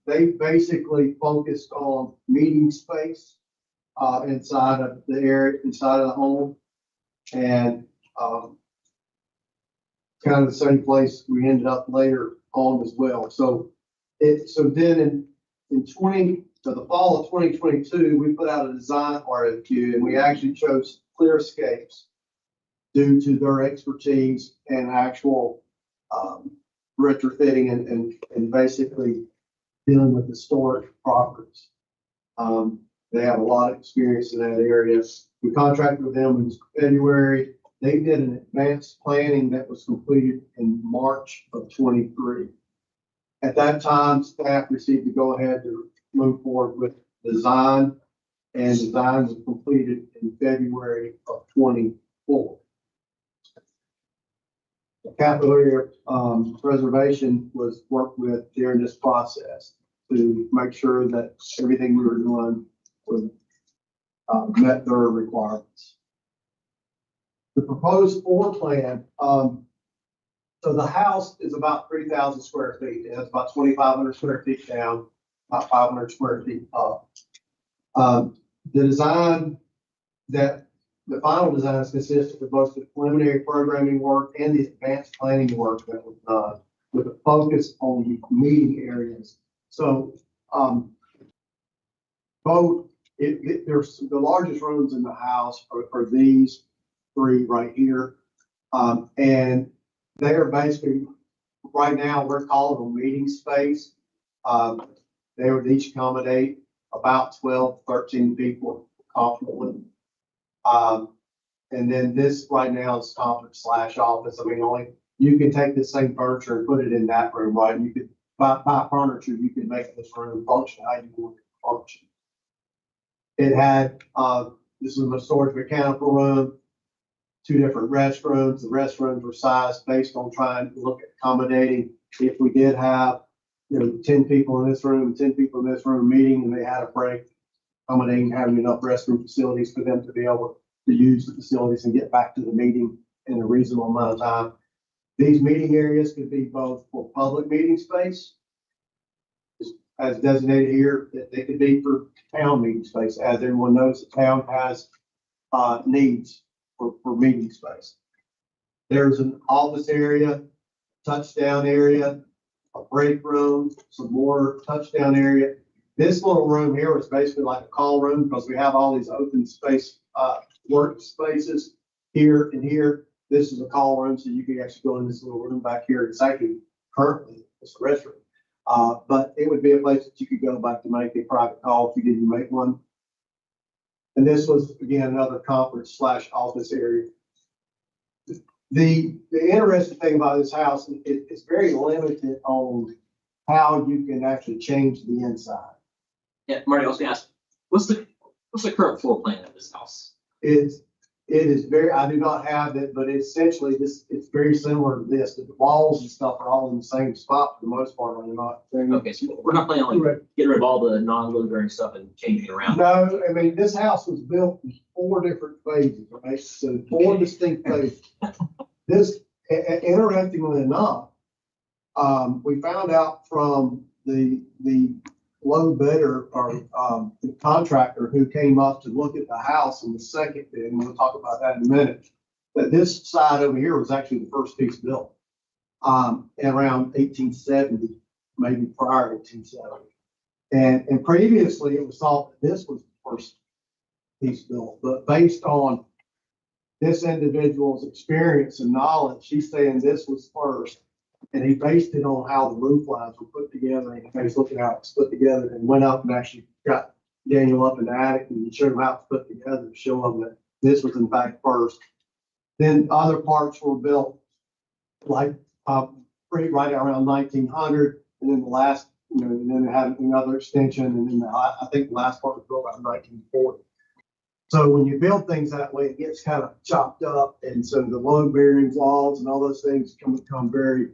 they basically focused on meeting space inside of the area, inside of the home. And kind of the same place we ended up later on as well. So then in the fall of 2022, we put out a design RFQ, and we actually chose Clearscapes due to their expertise and actual retrofitting and basically dealing with historic properties. They have a lot of experience in that area. We contracted with them in February. They did an advanced planning that was completed in March of 23. At that time, staff received the go-ahead to move forward with design, and design was completed in February of 24. The capital area preservation was worked with during this process to make sure that everything we were doing was met their requirements. The proposed floor plan, so the house is about 3,000 square feet. It has about 2,500 square feet down, about 500 square feet up. The design the final design consists of both the preliminary programming work and the advanced planning work that was done with a focus on the meeting areas. So, there's the largest rooms in the house are these three right here. And They are basically, right now, we're calling them meeting space. They would each accommodate about 12, 13 people comfortably. And then this right now is conference / office. I mean, only, you can take the same furniture and put it in that room, right? You could buy furniture, you can make this room function how you want it to function. It had, this is a storage mechanical room, 2 different restrooms. The restrooms were sized based on trying to look at accommodating. If we did have, 10 people in this room, 10 people in this room meeting, and they had a break, accommodating having enough restroom facilities for them to be able to use the facilities and get back to the meeting in a reasonable amount of time. These meeting areas could be both for public meeting space, as designated here, that they could be for town meeting space. As everyone knows, the town has needs for meeting space. There's an office area, touchdown area, a break room, some more touchdown area. This little room here is basically like a call room because we have all these open space workspaces here and here. This is a call room, so you can actually go in this little room back here. It's actually currently it's a restroom, but it would be a place that you could go back to make a private call if you didn't make one. And this was, again, another conference / office area. The interesting thing about this house is it's very limited on how you can actually change the inside. Yeah, Marty, I was gonna ask, what's the current floor plan of this house? It is very, I do not have it, but essentially it's very similar to this. The walls and stuff are all in the same spot for the most part, are they not? Okay, so we're not planning on like getting rid of all the non-load bearing stuff and changing it around. No, I mean, this house was built in 4 different phases, right? So 4 distinct phases. This, interestingly enough, we found out from the low bidder or the contractor who came up to look at the house in the second bid, and we'll talk about that in a minute, that this side over here was actually the first piece built around 1870, maybe prior to 1870. And previously it was thought that this was the first piece built, but based on this individual's experience and knowledge, she's saying this was first. And he based it on how the roof lines were put together, and he's looking how it's put together, and went up and actually got Daniel up in the attic and showed him how it's put together to show him that this was in fact first. Then other parts were built like right around 1900, and then the last, and then it had another extension, and then I think the last part was built around 1940. So when you build things that way, it gets kind of chopped up, and so the load bearing walls and all those things can become very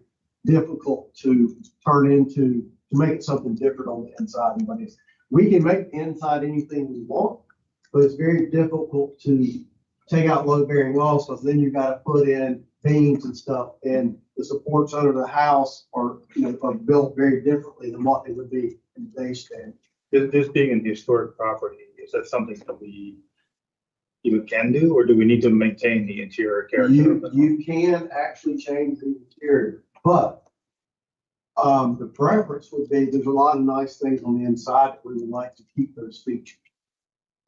difficult to turn into, to make it something different on the inside. We can make the inside anything we want, but it's very difficult to take out load bearing walls because then you got to put in beams and stuff, and the supports under the house are built very differently than what they would be in today's standard. This being an historic property, is that something that we even can do, or do we need to maintain the interior character? You can actually change the interior, but the preference would be, there's a lot of nice things on the inside that we would like to keep those features.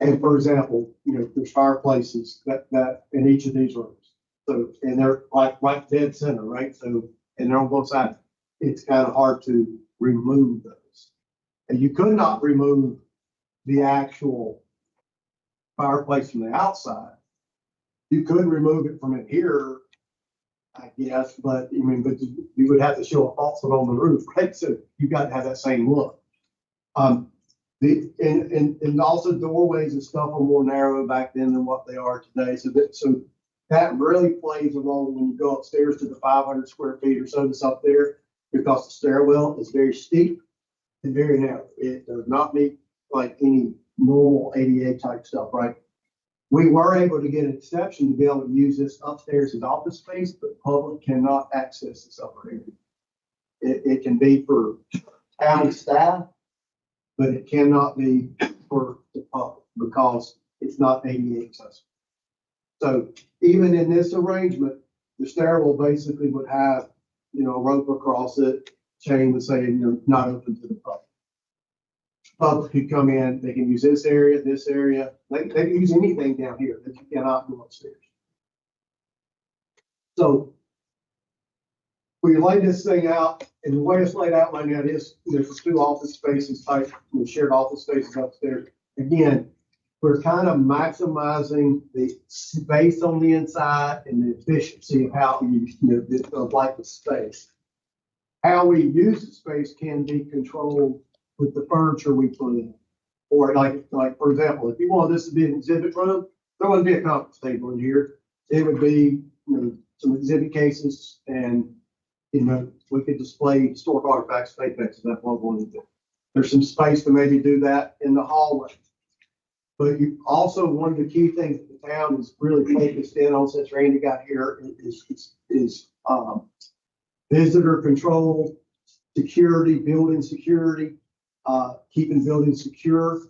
And for example, there's fireplaces that in each of these rooms. So, and they're like right dead center, right? So, and they're on both sides. It's kind of hard to remove those. And you could not remove the actual fireplace from the outside. You could remove it from in here, I guess, but you would have to show a faucet on the roof, right? So you got to have that same look. And also doorways and stuff are more narrow back then than what they are today. So that really plays a role when you go upstairs to the 500 square feet or so that's up there, because the stairwell is very steep and very narrow. It does not meet like any normal ADA type stuff, right? We were able to get an exception to be able to use this upstairs as office space, but public cannot access this upper area. It can be for county staff, but it cannot be for the public because it's not ADA accessible. So even in this arrangement, the stairwell basically would have, a rope across it, chain would say, not open to the public. Public could come in, they can use this area. They can use anything down here that you cannot go upstairs. So we laid this thing out, and the way it's laid out right now is there's two office spaces type, shared office spaces upstairs. Again, we're kind of maximizing the space on the inside and the efficiency of how like the space. How we use the space can be controlled with the furniture we put in. Or like for example, if you want this to be an exhibit room, there wouldn't be a conference table in here. It would be, some exhibit cases, and, we could display historic artifacts, Apex, that's what we want to do. There's some space to maybe do that in the hallway. But you also, one of the key things that the town is really focused in on since Randy got here is visitor control, security, building security, keeping buildings secure.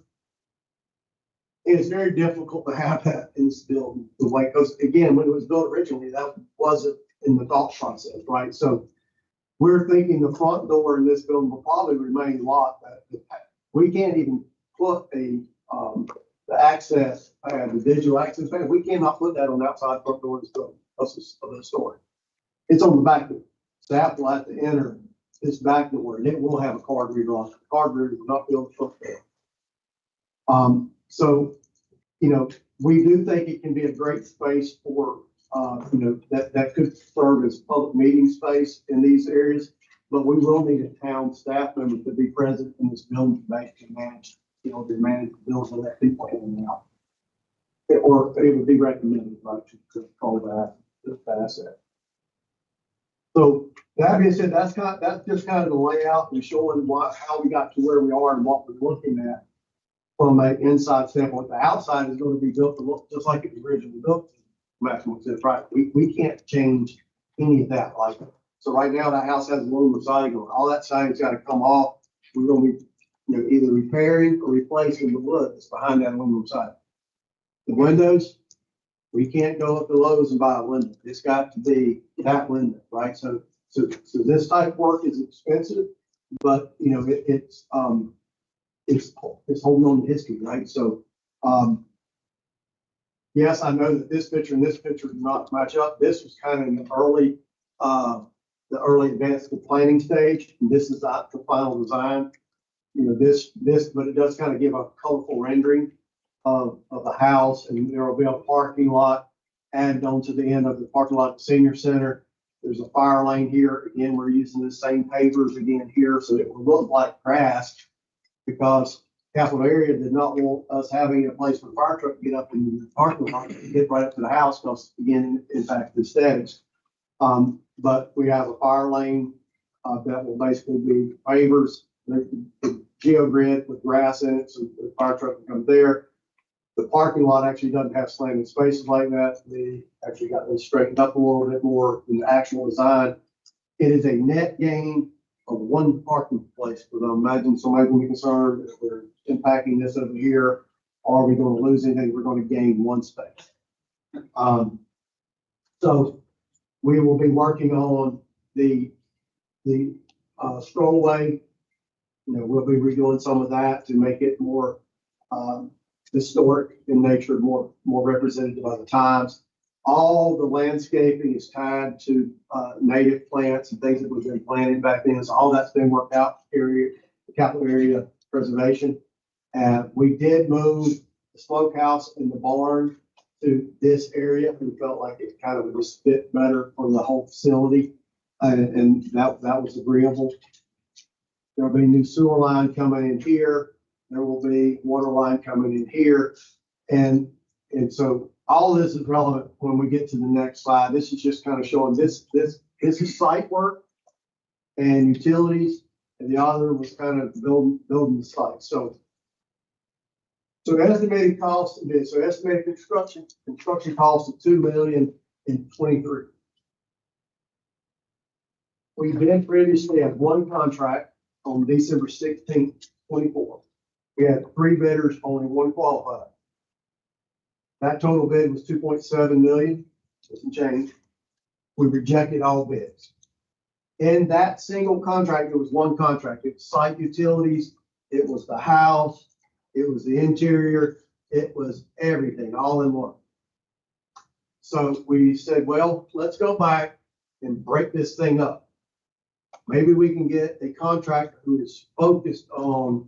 And it's very difficult to have that in this building, because again, when it was built originally, that wasn't in the thought process, right? So we're thinking the front door in this building will probably remain locked. We can't even put the access, the digital access panel. We cannot put that on the outside front door of the store. It's on the back door. Staff will have to enter this back door, and it will have a card reader on it. The card reader will not be on the front door. So, we do think it can be a great space for, that could serve as public meeting space in these areas, but we will need a town staff member to be present in this building to basically manage, to manage the building and let people in and out. Or it would be recommended, right, to control that asset. So that being said, that's just kind of the layout and showing how we got to where we are and what we're looking at from an inside standpoint. The outside is going to be built to look just like it was originally built. Maximum sense, right? We can't change any of that. So right now that house has aluminum siding on. All that siding's got to come off. We're going to be either repairing or replacing the wood that's behind that aluminum siding. The windows, we can't go up to Lowe's and buy a window. It's got to be that window, right? So this type of work is expensive, but it's holding on to history, right? So yes, I know that this picture and this picture do not match up. This was kind of in the early advanced planning stage. And this is not the final design. But it does kind of give a colorful rendering of the house, and there will be a parking lot added onto the end of the parking lot at the senior center. There's a fire lane here. Again, we're using the same pavers again here, so it will look like grass, because Capital Area did not want us having a place for the fire truck to get up in the parking lot and get right up to the house, because again, it impacts the aesthetics. But we have a fire lane that will basically be pavers, the geogrid with grass in it, so the fire truck can come there. The parking lot actually doesn't have slanted spaces like that. We actually got those straightened up a little bit more in the actual design. It is a net gain of one parking place for them. Imagine somebody will be concerned if we're impacting this over here, are we going to lose anything? We're going to gain one space. So we will be working on the strollway. We'll be redoing some of that to make it more historic in nature, more representative of the times. All the landscaping is tied to native plants and things that we've been planted back then. So all that's been worked out the Capital Area preservation. And we did move the smokehouse and the barn to this area. We felt like it kind of would just fit better for the whole facility. And that was agreeable. There'll be new sewer line coming in here. There will be water line coming in here. And so all of this is relevant when we get to the next slide. This is just kind of showing this is site work and utilities, and the other was kind of building the site. So estimated cost of this, so estimated construction cost of $2 million in 23. We did previously have one contract on December 16th, 24. We had 3 bidders, only 1 qualified. That total bid was 2.7 million, some change. We rejected all bids. In that single contract, it was one contract. It was site utilities, it was the house, it was the interior, it was everything, all in one. So we said, well, let's go back and break this thing up. maybe we can get a contractor who is focused on,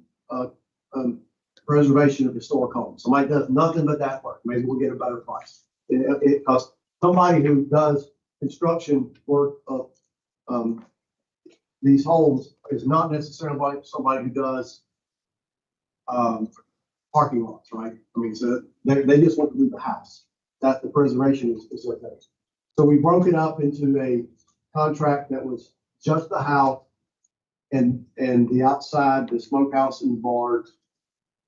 preservation of historic homes. Somebody does nothing but that work. Maybe we'll get a better price. It costs somebody who does construction work of, these homes is not necessarily somebody who does, parking lots, right? I mean, so they just want to do the house. That's the preservation is what that is. So we broke it up into a contract that was just the house and the outside, the smokehouse and the barn.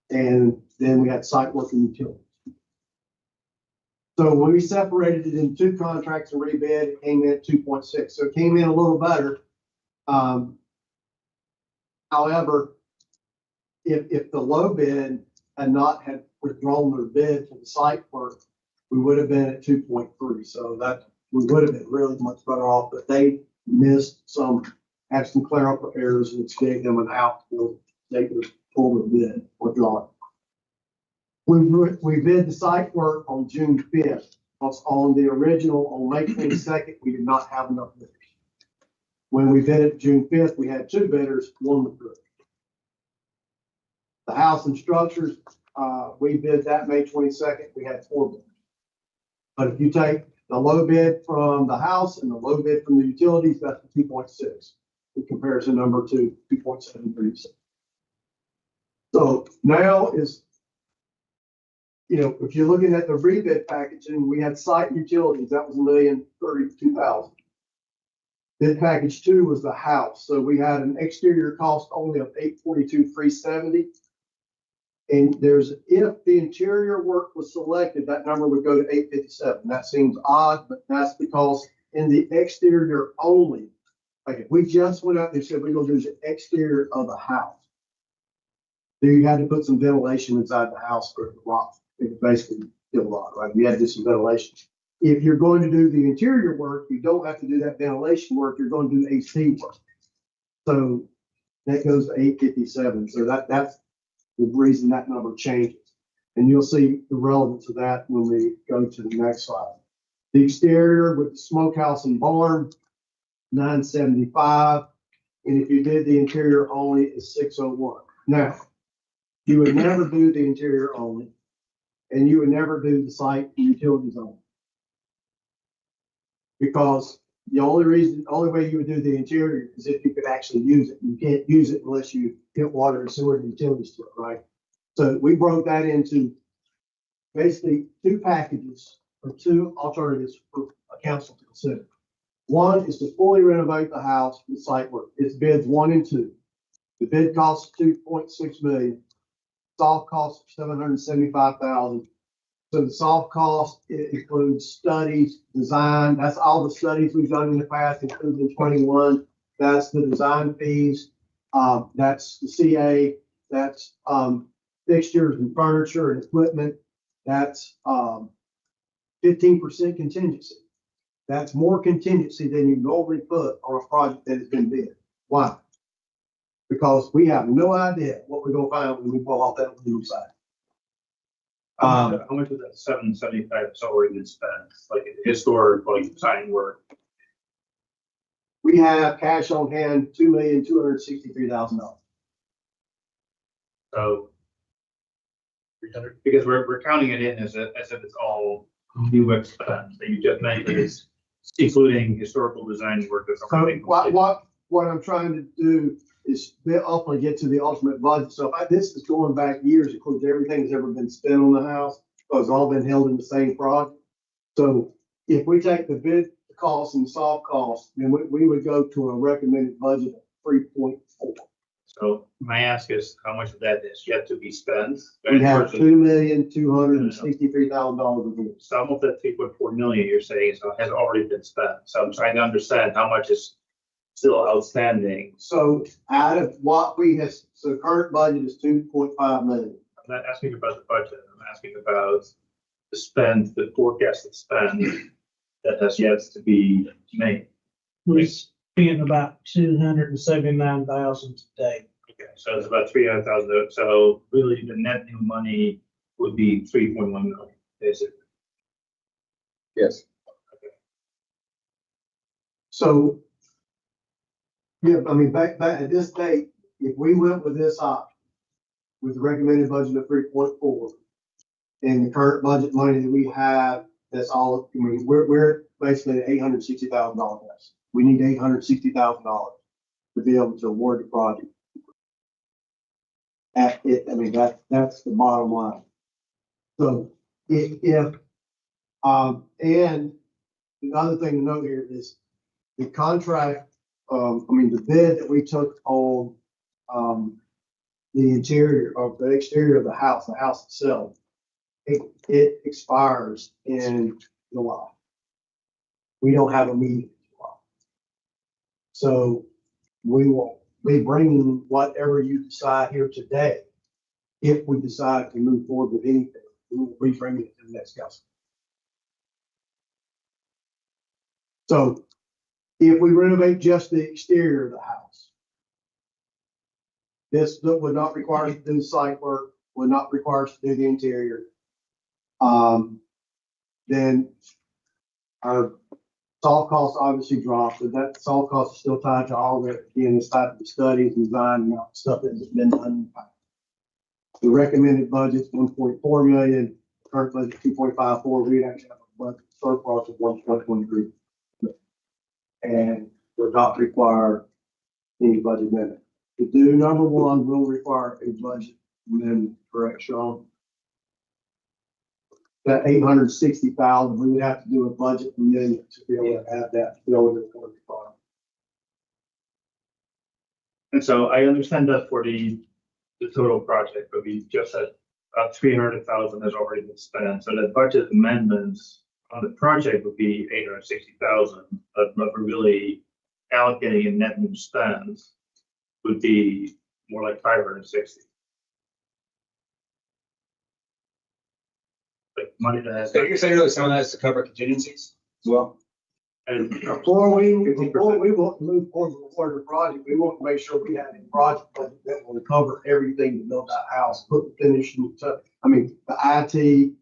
And then we had site work and utilities. So when we separated it into two contracts and rebid, it came in at 2.6. So it came in a little better. However, if the low bid had not had withdrawn their bid for the site work, we would have been at 2.3. So that we would have been really much better off, but they had some clerical errors, which gave them an out for they would pull the bid or draw it. We bid the site work on June 5th. On the original, on May 22nd, we did not have enough bidders. When we bid it June 5th, we had two bidders, one withdrew. The house and structures, we bid that May 22nd, we had 4 bidders. But if you take the low bid from the house and the low bid from the utilities, that's the 2.6. In comparison number to 2.736. So now is, if you're looking at the rebid packaging, we had site utilities, that was $1,032,000. Bid package 2 was the house. So we had an exterior cost only of $842,370. And if the interior work was selected, that number would go to $857. That seems odd, but that's because in the exterior only, like if we just went out and said we're going to do the exterior of the house, then you had to put some ventilation inside the house for the rock. It basically did a lot, right? You had to do some ventilation. If you're going to do the interior work, you don't have to do that ventilation work. You're going to do the AC work. So that goes to $857. So that's the reason that number changes. And you'll see the relevance of that when we go to the next slide. The exterior with the smokehouse and barn, $975. And if you did the interior only, it's $601. Now, you would never do the interior only, and you would never do the site and utilities only. Because the only way you would do the interior is if you could actually use it. You can't use it unless you get water and sewer and utilities to it, right? So we broke that into basically 2 packages or 2 alternatives for a council to consider. One is to fully renovate the house with site work. It's bids 1 and 2. The bid costs $2.6 million. Soft cost $775,000. So the soft cost, it includes studies, design. That's all the studies we've done in the past, including 21. That's the design fees. That's the CA. That's fixtures and furniture and equipment. That's 15% contingency. That's more contingency than you normally put on a project that has been bid. Why? Because we have no idea what we're going to find when we pull off that new side. How much of that 775 has already been spent, like historic, like design work? We have cash on hand, $2,263,000. So, because we're counting it in as if it's all new expense that you just mentioned, is including historical design work that's So already. what I'm trying to do is ultimately get to the ultimate budget. So this is going back years, includes everything that's ever been spent on the house, so it's all been held in the same project. So if we take the bid cost and soft cost, then we would go to a recommended budget of 3.4. So my ask is, how much of that is yet to be spent? We have $2,263,000 of it. Some of that 3.4 million you're saying has already been spent. So I'm trying to understand how much is still outstanding. So out of what so current budget is 2.5 million. I'm not asking about the budget. I'm asking about the forecasted spend that has yet to be made. We spent about 279,000 today. Okay, so it's about 300,000. So really the net new money would be 3.1 million, basically. Yes. So Yeah, I mean, back at this date, if we went with this option, with the recommended budget of 3.4, and the current budget money that we have, that's all, I mean, we're basically at $860,000 less. We need $860,000 to be able to award the project. At it, I mean, that's the bottom line. So if, and the other thing to note here is the contract, the bid that we took on, the interior of the exterior of the house itself, it expires in July. We don't have a meeting in July. So we will be bringing whatever you decide here today. If we decide to move forward with anything, we will be bringing it to the next council. So if we renovate just the exterior of the house, this would not require us to do the site work, would not require us to do the interior. Then our soft costs obviously drop, but that soft cost is still tied to all the, again, this type of studies and design and stuff that's been done. The recommended budget's 1.4 million, current budget 2.54. We actually have a budget surplus of 1.13. And would not require any budget amendment. To do number one will require a budget amendment, correct, Sean? That 860,000, we would have to do a budget amendment to be able to have that, to be able to report the file. And so I understand that for the total project, but we just had 300,000 has already been spent. So the budget amendments on the project would be 860,000, but what we're really allocating in net new spend would be more like 560. Like money that has. So you're saying really some of that is to cover contingencies as well? And Before we want to move forward with the project, we want to make sure we have a project budget that will cover everything to build that house, put the finishing, the IT,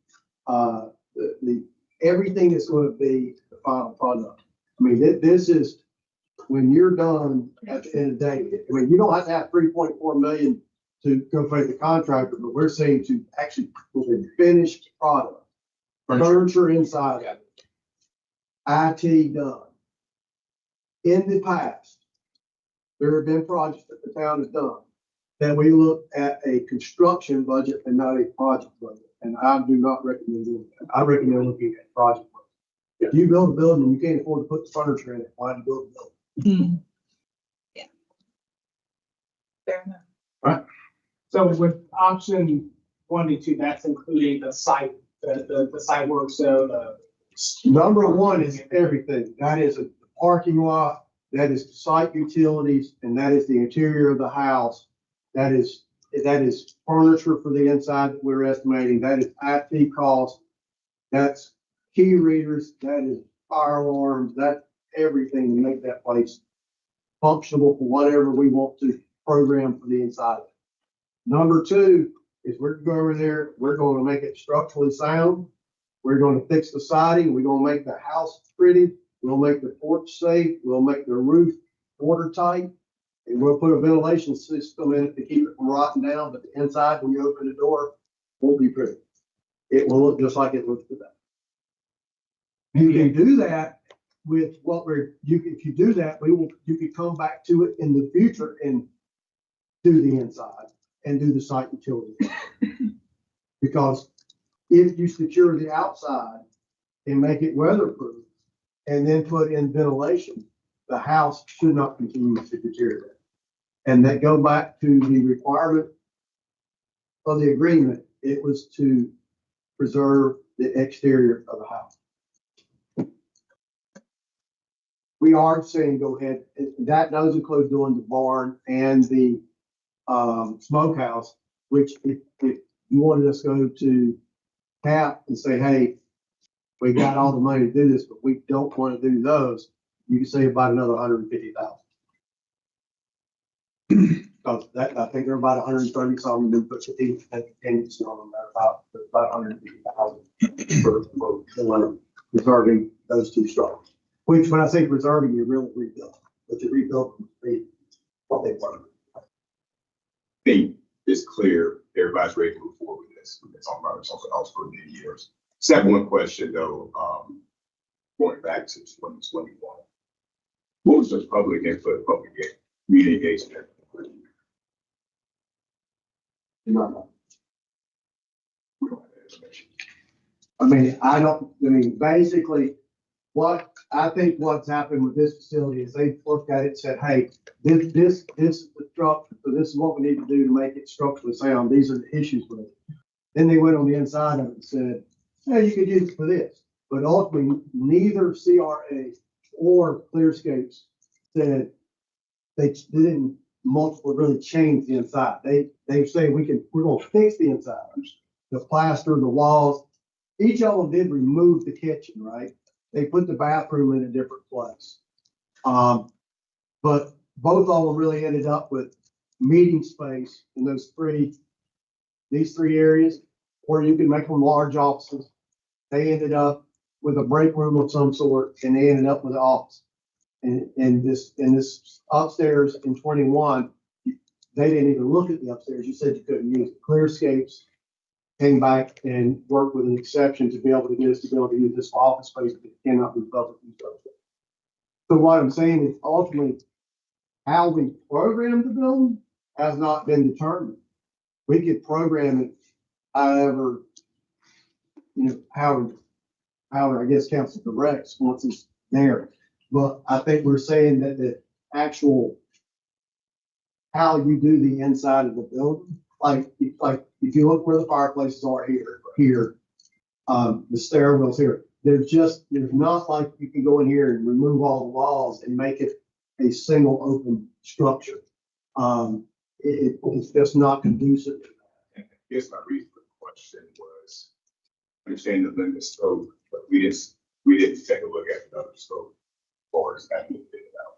the everything that's going to be the final product. I mean, this is, when you're done at the end of the day, I mean, you don't have to have 3.4 million to go pay the contractor, but we're saying to actually with a finished product, furniture inside, IT done. In the past, there have been projects that the town has done that we look at a construction budget and not a project budget. And I do not recommend doing that. I recommend looking at project budget. If you build a building and you can't afford to put the furniture in it, why do you build a building? Yeah. Fair enough. Right. So with option 1 and 2, that's including the site, the site work, so the. Number one is everything. That is a parking lot, that is the site utilities, and that is the interior of the house. That is furniture for the inside that we're estimating. That is IT costs. That's key readers. That is fire alarms. That's everything to make that place functional for whatever we want to program for the inside. Number 2 is we're going to go over there. We're going to make it structurally sound. We're going to fix the siding. We're going to make the house pretty. We'll make the porch safe. We'll make the roof watertight. And we'll put a ventilation system in it to keep it from rotting down. But the inside, when you open the door, won't be pretty. It will look just like it looks today. You can do that with what if you do that, you could come back to it in the future and do the inside and do the site utilities. Because if you secure the outside and make it weatherproof and then put in ventilation, the house should not continue to deteriorate. And that go back to the requirement of the agreement. It was to preserve the exterior of the house. We are saying go ahead. That does include doing the barn and the smokehouse, which if you wanted us to go to CAP and say, hey, we got all the money to do this, but we don't want to do those, you can save about another 150,000. Because that, I think they're about 130 something, then put the contingency on them, about 150,000 for reserving those 2 structures. Which, when I say reserving, you really rebuild, but you rebuild them to be what they want. Think it's clear, everybody's ready to move forward with this. We've been talking about something else for many years. Second one question though, going back to 2021. What was the public input, public media engagement? No. I mean, basically, what's happened with this facility is they looked at it and said, hey, this is the structure, so this is what we need to do to make it structurally sound. These are the issues with it. Then they went on the inside of it and said, hey, you could use it for this. But ultimately, neither CRA or Clearscapes said they didn't really change the inside. They say we're gonna fix the inside, the plaster, the walls. Each of them did remove the kitchen, right? They put the bathroom in a different place. But both of them really ended up with meeting space in these three areas where you can make them large offices. They ended up with a break room of some sort, and they ended up with an office. And this upstairs in 21, they didn't even look at the upstairs. You said you couldn't use it. Clearscapes came back and worked with an exception to be able to get us to be able to use this for office space, but it cannot be public use. So what I'm saying is ultimately how we program the building has not been determined. We could program it however, however I guess council directs once it's there. But I think we're saying that the actual how you do the inside of the building, like if you look where the fireplaces are here, the stairwells here, there's not like you can go in here and remove all the walls and make it a single open structure. It's just not conducive. I guess my reason for the question was understanding the limit scope, but we didn't take a look at another scope or as that figured it out.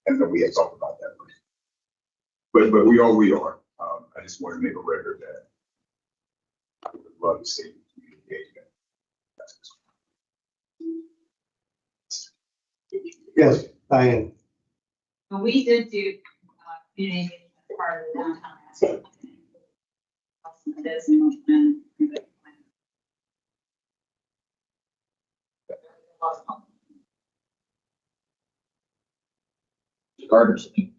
And then we had talked about that. But we are. I just want to make a record that I would love to see engagement. Yes, Diane. Well, we did do, community as part of the downtown master plan. Business and Gardens, I think.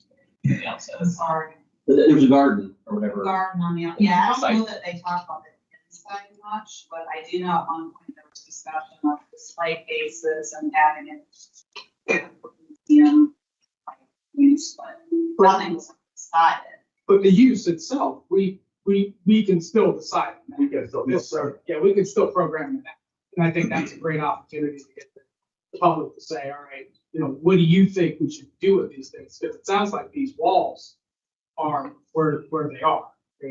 Yeah, so sorry. there's a garden or whatever. Garden on the, yeah, I don't know that they talk about it inside much, but I do know at one point there was discussion of display cases and having it. Use, but nothing's decided. But the use itself, we can still decide. We can still Yes, sir. Yeah, we can still program it. And I think that's a great opportunity to get the public to say, all right, what do you think we should do with these things? Because it sounds like these walls are where they are. I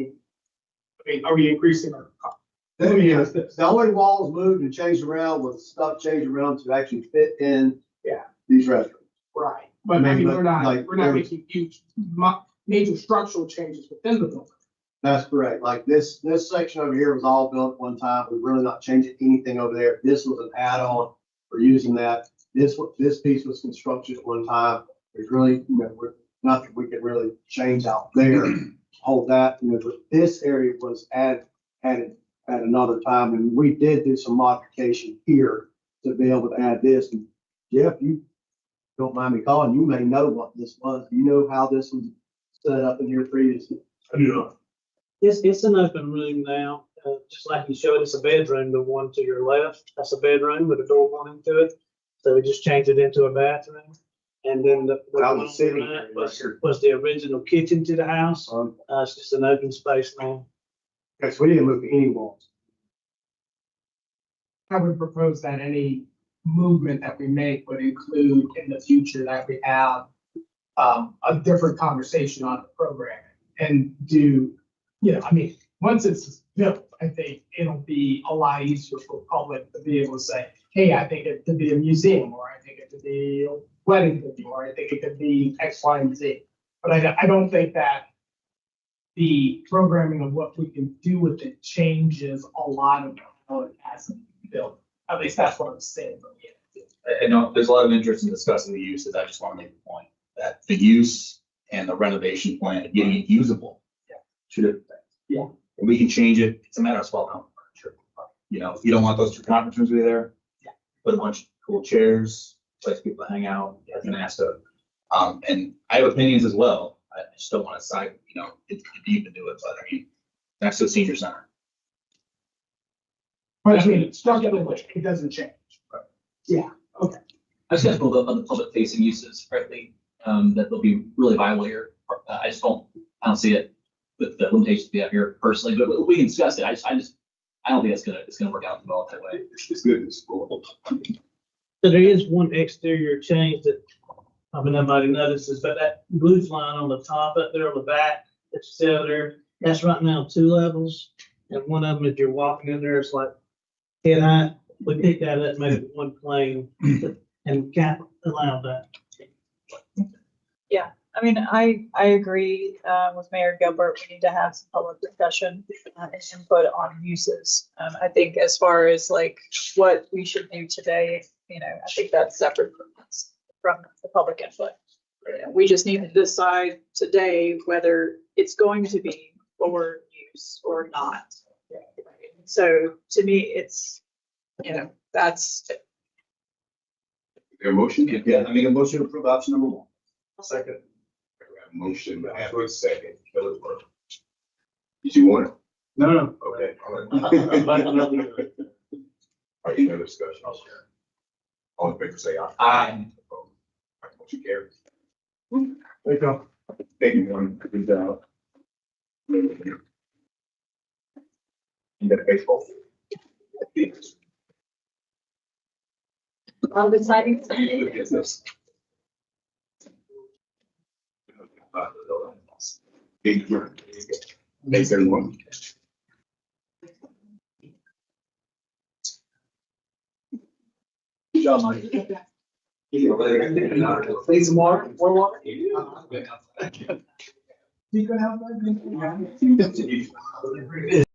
mean, are we increasing our cost? Let me ask this. The only walls moved and changed around was stuff changed around to actually fit in these restrooms. Right. But I mean, we're not there's- making huge, major structural changes within the building. That's correct. Like this section over here was all built at one time. We're really not changing anything over there. This was an add-on. We're using that. This piece was constructed at one time. There's really, nothing we could really change out there. Hold that, but this area was added at another time, and we did do some modification here to be able to add this. And Jeff, you don't mind me calling, you may know what this was. You know how this was set up in here previously. I do not. It's an open room now, just like you showed us a bedroom, the one to your left, that's a bedroom with a door going into it. So we just changed it into a bathroom. And then the How one the sitting on that area right here. was the original kitchen to the house. It's just an open space now. Okay, so we didn't move any walls. I would propose that any movement that we make would include in the future that we have a different conversation on the programming and do, once it's built, I think it'll be a lot easier for the public to be able to say, hey, I think it could be a museum, or I think it could be a wedding venue, or I think it could be X, Y, and Z. But I don't think that the programming of what we can do with it changes a lot of how it has built. At least that's what I'm saying. I know there's a lot of interest in discussing the uses. I just want to make the point that the use and the renovation plan and getting it usable. Two different things. Yeah. And we can change it. It's a matter of swap out furniture. You know, if you don't want those two conference rooms to be there, put a bunch of cool chairs, place people to hang out, as an asset. And I have opinions as well. I just don't want to side, you know, it's deep into it, but I mean, next to the senior center. But I mean, structurally, it doesn't change. Yeah, okay. I was gonna build up on the public facing uses, frankly, that will be really viable here. I don't see it with the limitations we have here personally, but we can discuss it. I don't think it's gonna work out well that way. It's good in school. So there is one exterior change that, I mean, nobody notices, but that roof line on the top up there on the back, that's still there, that's right now 2 levels. And one of them, if you're walking in there, it's like head height. We picked that up, made it one plane and can't allow that. I mean, I agree with Mayor Gilbert. We need to have some public discussion and input on uses. I think as far as like what we should do today, you know, I think that's separate from the public input. We just need to decide today whether it's going to be for use or not. So to me, it's, you know, that's, Their motion? Yeah, I make a motion to approve option number 1. Second. We have a motion, I have a second. Philip, did you want it? No. Okay. All right, any other discussion? All in favor, say aye. Aye. Opposed? All right, motion carries. There you go. Thank you, one. Good job. You got baseball? All the exciting. Look at this. Thank you. Thanks, everyone. Good job, Mike. Need some water? More water? Yeah. You can have that.